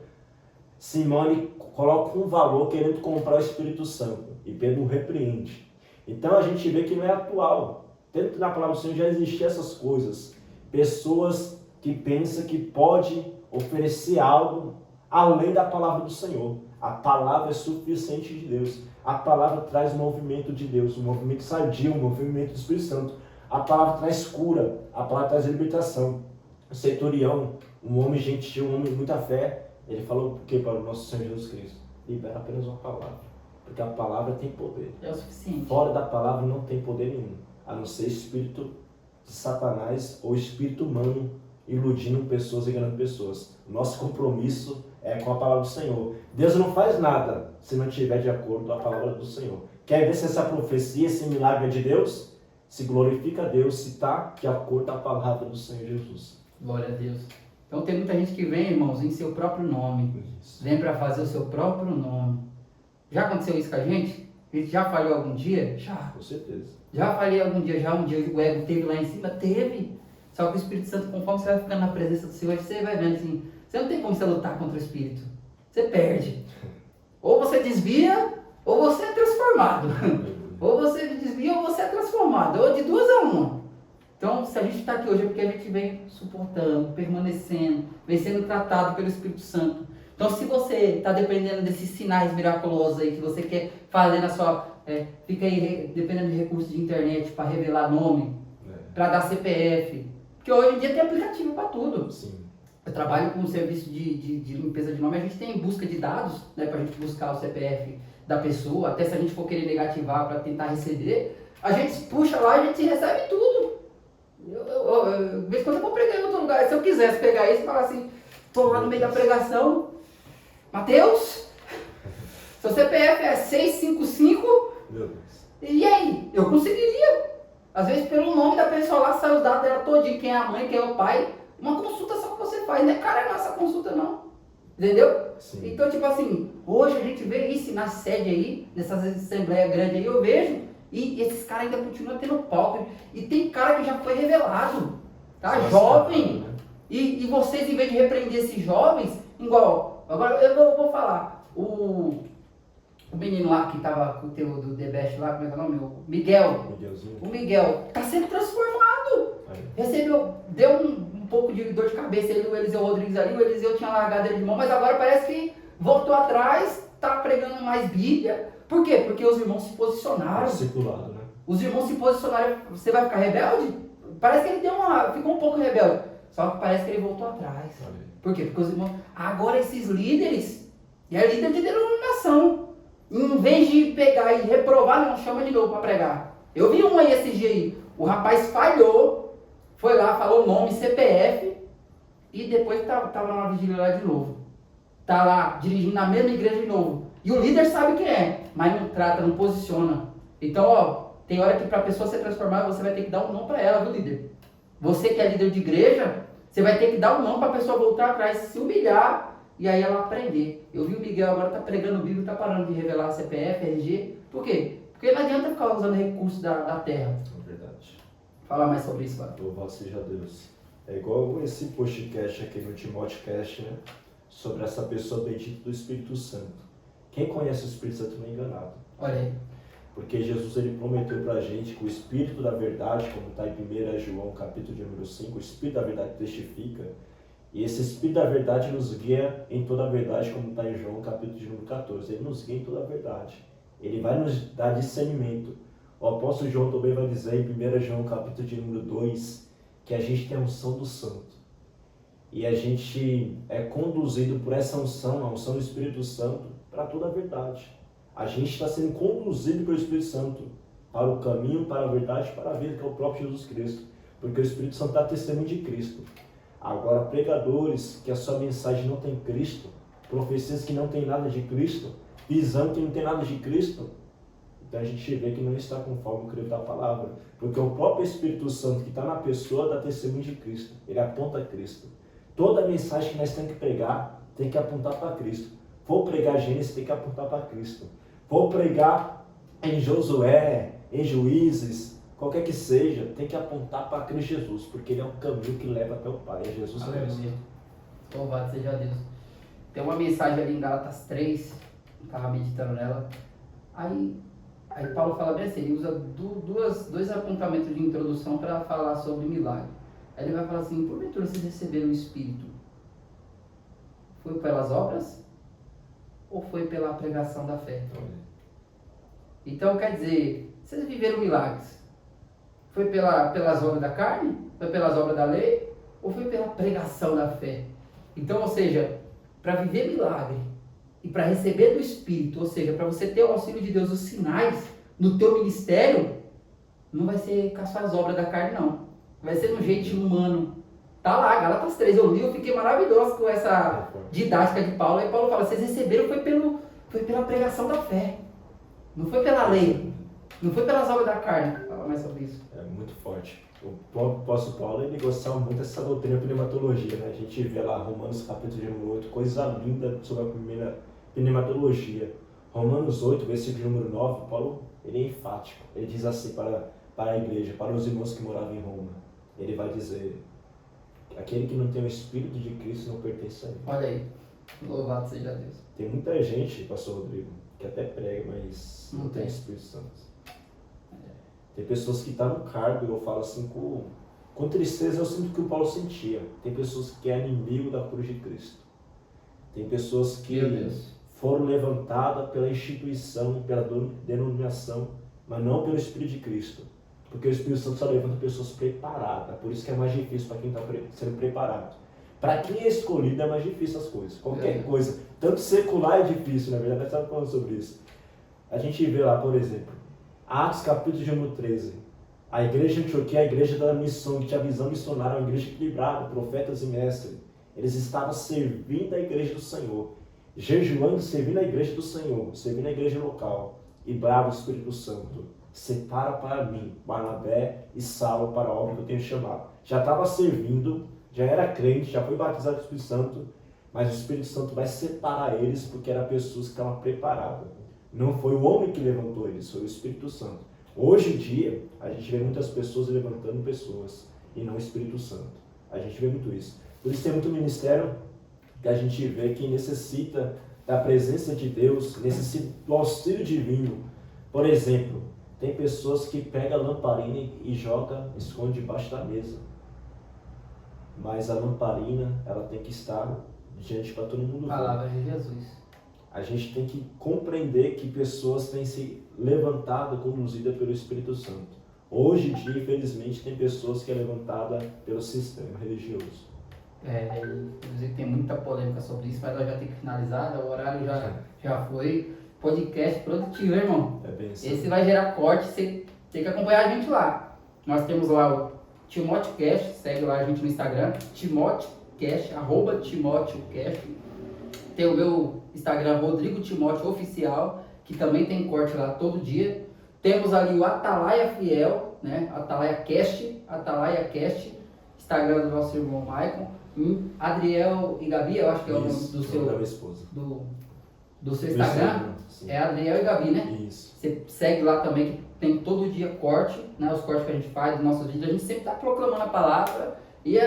Simão ele coloca um valor querendo comprar o Espírito Santo. E Pedro o repreende. Então a gente vê que não é atual. Dentro da palavra do Senhor já existiam essas coisas. Pessoas que pensam que pode oferecer algo além da palavra do Senhor. A palavra é suficiente de Deus. A palavra traz o movimento de Deus, um movimento sadio, um movimento do Espírito Santo. A palavra traz cura, a palavra traz libertação. O centurião, um homem gentil, um homem de muita fé, ele falou o que para o nosso Senhor Jesus Cristo? Libera apenas uma palavra, porque a palavra tem poder.
É o suficiente.
Fora da palavra não tem poder nenhum, a não ser espírito de Satanás ou espírito humano iludindo pessoas, enganando pessoas. Nosso compromisso é com a palavra do Senhor. Deus não faz nada se não estiver de acordo com a palavra do Senhor. Quer ver se essa profecia, esse milagre é de Deus? Se glorifica a Deus, se está de acordo com a palavra do Senhor Jesus.
Glória a Deus. Então tem muita gente que vem, irmãos, em seu próprio nome.
Isso.
Vem para fazer o seu próprio nome. Já aconteceu isso com a gente? A gente já falhou algum dia? Já.
Com certeza.
Já falhei algum dia, já um dia o ego teve lá em cima? Teve. Só que o Espírito Santo, conforme você vai ficando na presença do Senhor, você vai vendo assim, você não tem como você lutar contra o Espírito. Você perde. Ou você desvia, ou você é transformado. Ou você desvia, ou você é transformado. Ou de duas a uma. Então, se a gente está aqui hoje é porque a gente vem suportando, permanecendo, vem sendo tratado pelo Espírito Santo. Então, se você está dependendo desses sinais miraculosos aí, que você quer fazer na sua... fica aí dependendo de recursos de internet para revelar nome, para dar CPF. Porque hoje em dia tem aplicativo para tudo.
Sim.
Eu trabalho com um serviço de limpeza de nome, a gente tem busca de dados, né, para a gente buscar o CPF da pessoa, até se a gente for querer negativar para tentar receber, a gente puxa lá e a gente recebe tudo. De vez em quando eu vou pregar em outro lugar, se eu quisesse pegar isso e falar assim, tô lá no meio da pregação, Mateus, seu CPF é 655,
Meu Deus.
e aí? Eu conseguiria. Às vezes pelo nome da pessoa lá sai os dados dela todinho, quem é a mãe, quem é o pai. Uma consulta só que você faz, não é cara nossa consulta não. Entendeu?
Sim.
Então, tipo assim, hoje a gente vê isso na sede aí, nessas assembleias grandes aí, eu vejo, e esses caras ainda continuam tendo palco. E tem cara que já foi revelado, tá?
Nossa,
jovem.
né?
E vocês, em vez de repreender esses jovens, igual, agora eu vou falar, o menino lá que tava com o teu do The Best lá, como é que é o nome? O Miguel.
Miguelzinho.
O Miguel tá sendo transformado. Recebeu, deu um pouco de dor de cabeça ele, o Eliseu Rodrigues ali, o Eliseu tinha largado ele de mão, mas agora parece que voltou atrás, tá pregando mais Bíblia. Por quê? Porque os irmãos se posicionaram.
Discipulado, né?
Os irmãos se posicionaram. Você vai ficar rebelde? Parece que ele ficou um pouco rebelde. Só que parece que ele voltou atrás. Por quê? Porque os irmãos... Agora esses líderes, e é líder de denominação, em vez de pegar e reprovar, não, chama de novo para pregar. Eu vi um aí esse dia aí, o rapaz falhou, foi lá, falou nome, CPF, e depois tava na vigília lá de novo. Tá lá, dirigindo na mesma igreja de novo. E o líder sabe quem é, mas não trata, não posiciona. Então, ó, tem hora que para a pessoa ser transformada, você vai ter que dar um não para ela, viu, líder? Você que é líder de igreja, você vai ter que dar um não para a pessoa voltar atrás, se humilhar, e aí ela aprender. Eu vi o Miguel agora tá pregando o Bíblia, tá parando de revelar CPF, RG. Por quê? Porque não adianta ficar usando recursos da terra.
É verdade.
Fala mais sobre isso, Fábio.
Louvado seja Deus. É igual esse podcast aqui no Timóteo-cast, né? Sobre essa pessoa bendita do Espírito Santo. Quem conhece o Espírito Santo não é enganado.
Olha aí.
Porque Jesus ele prometeu pra gente que o Espírito da verdade, como está em 1 João capítulo de número 5, o Espírito da verdade testifica. E esse Espírito da verdade nos guia em toda a verdade, como está em João capítulo de número 14. Ele nos guia em toda a verdade. Ele vai nos dar discernimento. O apóstolo João também vai dizer em 1 João capítulo de número 2, que a gente tem a unção do Santo. E a gente é conduzido por essa unção, a unção do Espírito Santo, para toda a verdade. A gente está sendo conduzido pelo Espírito Santo para o caminho, para a verdade, para a vida, que é o próprio Jesus Cristo. Porque o Espírito Santo está testemunho de Cristo. Agora, pregadores que a sua mensagem não tem Cristo, profecias que não tem nada de Cristo, visão que não tem nada de Cristo, Então a gente vê que não está conforme o creio da palavra. Porque o próprio Espírito Santo que está na pessoa dá testemunho de Cristo. Ele aponta a Cristo. Toda mensagem que nós temos que pregar tem que apontar para Cristo. For pregar Gênesis, tem que apontar para Cristo. For pregar em Josué, em Juízes, qualquer que seja, tem que apontar para Cristo Jesus. Porque Ele é o caminho que leva até o Pai. É Jesus Cristo.
Louvado seja Deus. Tem uma mensagem ali em Gálatas 3, eu estava meditando nela. Aí Paulo fala bem assim, ele usa dois apontamentos de introdução para falar sobre milagre. Aí ele vai falar assim, porventura vocês receberam o Espírito? Foi pelas obras? Ou foi pela pregação da fé? Então quer dizer, vocês viveram milagres? Foi pelas obras da carne? Foi pelas obras da lei? Ou foi pela pregação da fé? Então, ou seja, para viver milagre e para receber do Espírito, ou seja, para você ter o auxílio de Deus, os sinais no teu ministério, não vai ser com as suas obras da carne, não. Vai ser no jeitinho humano. Tá lá, Gálatas 3, eu li, eu fiquei maravilhoso com essa didática de Paulo. Aí Paulo fala, vocês receberam foi pela pregação da fé. Não foi pela lei. Não foi pelas obras da carne. Fala mais sobre isso.
É muito forte. O apóstolo Paulo, ele gostava muito dessa doutrina pneumatologia, né? A gente vê lá Romanos capítulo 8, coisa linda sobre a primeira pneumatologia. Romanos 8, versículo número 9, Paulo, ele é enfático. Ele diz assim para a igreja, para os irmãos que moravam em Roma. Ele vai dizer, aquele que não tem o Espírito de Cristo não pertence a ele.
Olha aí, louvado seja Deus.
Tem muita gente, pastor Rodrigo, que até prega, mas não tem Espírito Santo. Tem pessoas que estão no cargo, e eu falo assim, com tristeza eu sinto que o Paulo sentia. Tem pessoas que é inimigo da cruz de Cristo. Tem pessoas que foram levantadas pela instituição, pela denominação, mas não pelo Espírito de Cristo. Porque o Espírito Santo só levanta pessoas preparadas. Por isso que é mais difícil para quem está sendo preparado. Para quem é escolhido é mais difícil as coisas. Qualquer coisa, tanto secular é difícil, na verdade, nós estamos falando sobre isso. A gente vê lá, por exemplo, Atos capítulo de número 13. A igreja de Antioquia é a igreja da missão, que tinha visão missionária, uma igreja equilibrada, profetas e mestres. Eles estavam servindo a igreja do Senhor, jejuando, servindo a igreja do Senhor, servindo a igreja local. E bravo o Espírito Santo, separa para mim, Barnabé e Saulo, para a obra que eu tenho chamado. Já estava servindo, já era crente, já foi batizado com o Espírito Santo, mas o Espírito Santo vai separar eles porque eram pessoas que estavam preparadas. Não foi o homem que levantou eles, foi o Espírito Santo. Hoje em dia, a gente vê muitas pessoas levantando pessoas, e não o Espírito Santo. A gente vê muito isso. Por isso tem muito ministério que a gente vê que necessita da presença de Deus, necessita do auxílio divino. Por exemplo, tem pessoas que pegam a lamparina e jogam, esconde debaixo da mesa. Mas a lamparina, ela tem que estar diante para todo mundo ver.
Palavra de Jesus.
A gente tem que compreender que pessoas têm se levantado, conduzidas pelo Espírito Santo. Hoje em dia, infelizmente, tem pessoas que é levantada pelo sistema religioso.
Inclusive tem muita polêmica sobre isso, mas nós já temos que finalizar, o horário já foi. Podcast produtivo, hein, irmão?
É bem assim.
Esse vai gerar corte, você tem que acompanhar a gente lá. Nós temos lá o Timóteo Cast, segue lá a gente no Instagram, Timóteo Cast, @TimóteoCast. Tem o meu Instagram, Rodrigo Timóteo Oficial, que também tem corte lá todo dia. Temos ali o Atalaia Fiel, né? Atalaia Cast, Instagram do nosso irmão Maicon. Adriel e Gabi, eu acho que é o nome do seu,
da minha esposa.
Do seu Instagram. É Adriel e Gabi, né?
Isso.
Você segue lá também, que tem todo dia corte, né? Os cortes que a gente faz dos nossos vídeos. A gente sempre está proclamando a palavra. E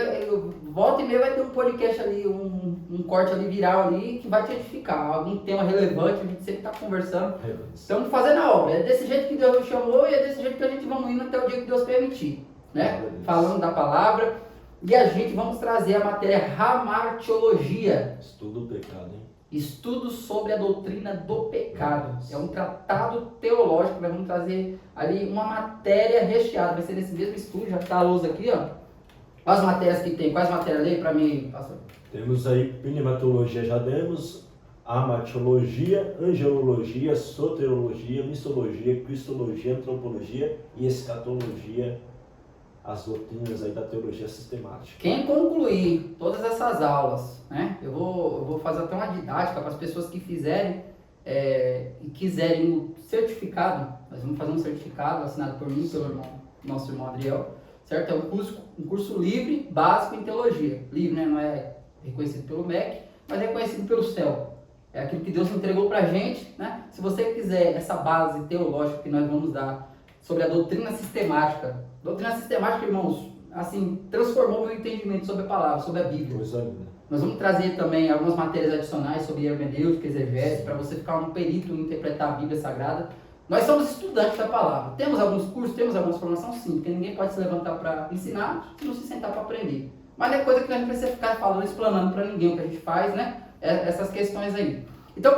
volta e meia vai ter um podcast ali, um corte ali viral ali que vai te edificar. Algum tema relevante, a gente sempre está conversando. Estamos fazendo a obra. É desse jeito que Deus nos chamou e é desse jeito que a gente vamos indo até o dia que Deus permitir. Né? Falando da palavra. E a gente vamos trazer a matéria Hamartiologia.
Estudo do pecado, hein?
Estudo sobre a doutrina do pecado. É um tratado teológico. Nós vamos trazer ali uma matéria recheada. Vai ser nesse mesmo estudo, já está a luz aqui, ó. Quais matérias que tem? Quais matérias aí para mim, pastor?
Temos aí pneumatologia, já demos amatiologia, angelologia, soteriologia, missologia, cristologia, antropologia e escatologia, as doutrinas aí da teologia sistemática.
Quem concluir todas essas aulas, né? Eu vou fazer até uma didática para as pessoas que fizerem, e quiserem o certificado, nós vamos fazer um certificado assinado por mim, pelo nosso irmão Adriel, certo? É um curso livre, básico em teologia. Livre, né? Não é reconhecido pelo MEC, mas é reconhecido pelo céu. É aquilo que Deus entregou pra gente, né? Se você quiser essa base teológica que nós vamos dar sobre a doutrina sistemática. Doutrina sistemática, irmãos, assim, transformou meu entendimento sobre a palavra, sobre a Bíblia.
Coisa linda.
Nós vamos trazer também algumas matérias adicionais sobre hermenêutica, exegese, para você ficar um perito em interpretar a Bíblia Sagrada. Nós somos estudantes da palavra. Temos alguns cursos, temos algumas formações, sim, porque ninguém pode se levantar para ensinar se não se sentar para aprender. Mas não é coisa que a gente precisa ficar falando, explanando para ninguém o que a gente faz, né? Essas questões aí. Então,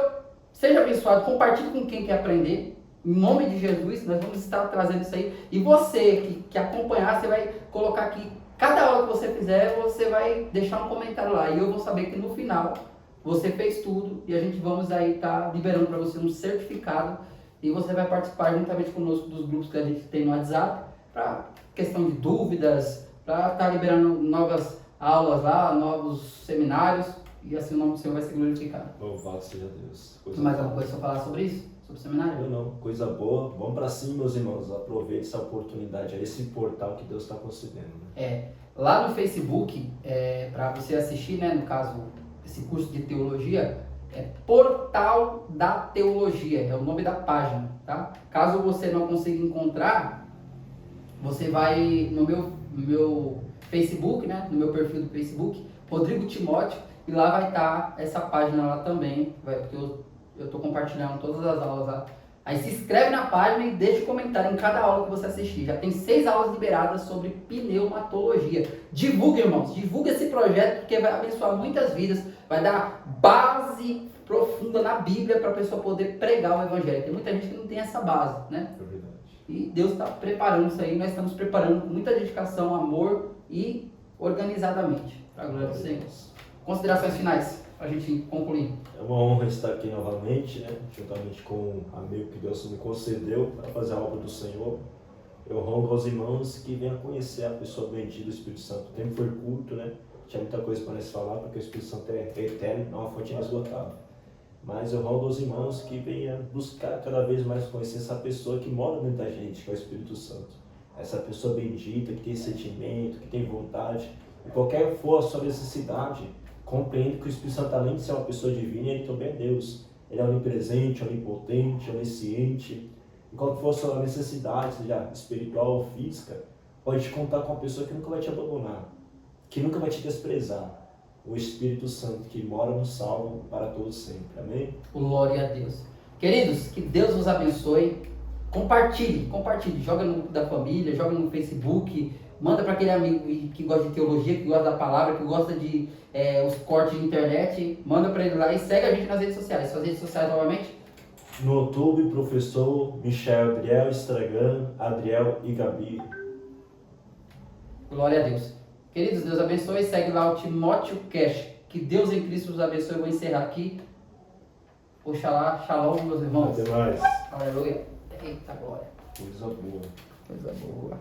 seja abençoado, compartilhe com quem quer aprender. Em nome de Jesus, nós vamos estar trazendo isso aí. E você que acompanhar, você vai colocar aqui, cada aula que você fizer, você vai deixar um comentário lá. E eu vou saber que no final você fez tudo e a gente vamos aí estar liberando para você um certificado. E você vai participar juntamente conosco dos grupos que a gente tem no WhatsApp para questão de dúvidas, para estar liberando novas aulas lá, novos seminários. E assim o nome do Senhor vai ser glorificado.
Louvado seja Deus.
Tem mais alguma coisa para falar sobre isso? Sobre o seminário?
Não, coisa boa. Vamos para cima, meus irmãos. Aproveite essa oportunidade, esse portal que Deus está concedendo. Né?
Lá no Facebook, para você assistir, né, no caso, esse curso de teologia, Portal da Teologia, é o nome da página, tá? Caso você não consiga encontrar, você vai no meu Facebook, né, no meu perfil do Facebook, Rodrigo Timóteo, e lá vai estar essa página lá também, porque eu estou compartilhando todas as aulas lá. Aí se inscreve na página e deixa um comentário em cada aula que você assistir. Já tem 6 aulas liberadas sobre pneumatologia. Divulga, irmãos, divulga esse projeto porque vai abençoar muitas vidas, vai dar base profunda na Bíblia para a pessoa poder pregar o Evangelho. Tem muita gente que não tem essa base, né?
É verdade.
E Deus está preparando isso aí, nós estamos preparando com muita dedicação, amor e organizadamente. Para a glória do Senhor. Considerações finais, para a gente concluir.
É uma honra estar aqui novamente, né? Juntamente com um amigo que Deus me concedeu para fazer a obra do Senhor. Eu rogo aos irmãos que venham conhecer a pessoa bendita do Espírito Santo. O tempo foi curto, né? Tinha muita coisa para nós falar, porque o Espírito Santo é eterno, não é uma fonte inesgotável. Mas eu rogo aos irmãos que venham buscar cada vez mais conhecer essa pessoa que mora dentro da gente, que é o Espírito Santo. Essa pessoa bendita, que tem sentimento, que tem vontade. E qualquer for a sua necessidade, compreende que o Espírito Santo, além de ser uma pessoa divina, ele também é Deus. Ele é onipresente, onipotente, onisciente. E qual que for a sua necessidade, seja espiritual ou física, pode contar com uma pessoa que nunca vai te abandonar, que nunca vai te desprezar. O Espírito Santo que mora no salvo para todos sempre. Amém?
Glória a Deus. Queridos, que Deus os abençoe. Compartilhe. Joga no grupo da família, joga no Facebook, manda para aquele amigo que gosta de teologia, que gosta da palavra, que gosta de os cortes de internet, manda para ele lá e segue a gente nas redes sociais. Suas redes sociais novamente?
No YouTube, professor Michel Adriel, Instagram, Adriel e Gabi.
Glória a Deus. Queridos, Deus abençoe. Segue lá o Timóteo Cash. Que Deus em Cristo os abençoe. Eu vou encerrar aqui. Oxalá, shalom, meus irmãos.
Até mais.
Aleluia. Eita glória.
Coisa boa.
Coisa boa.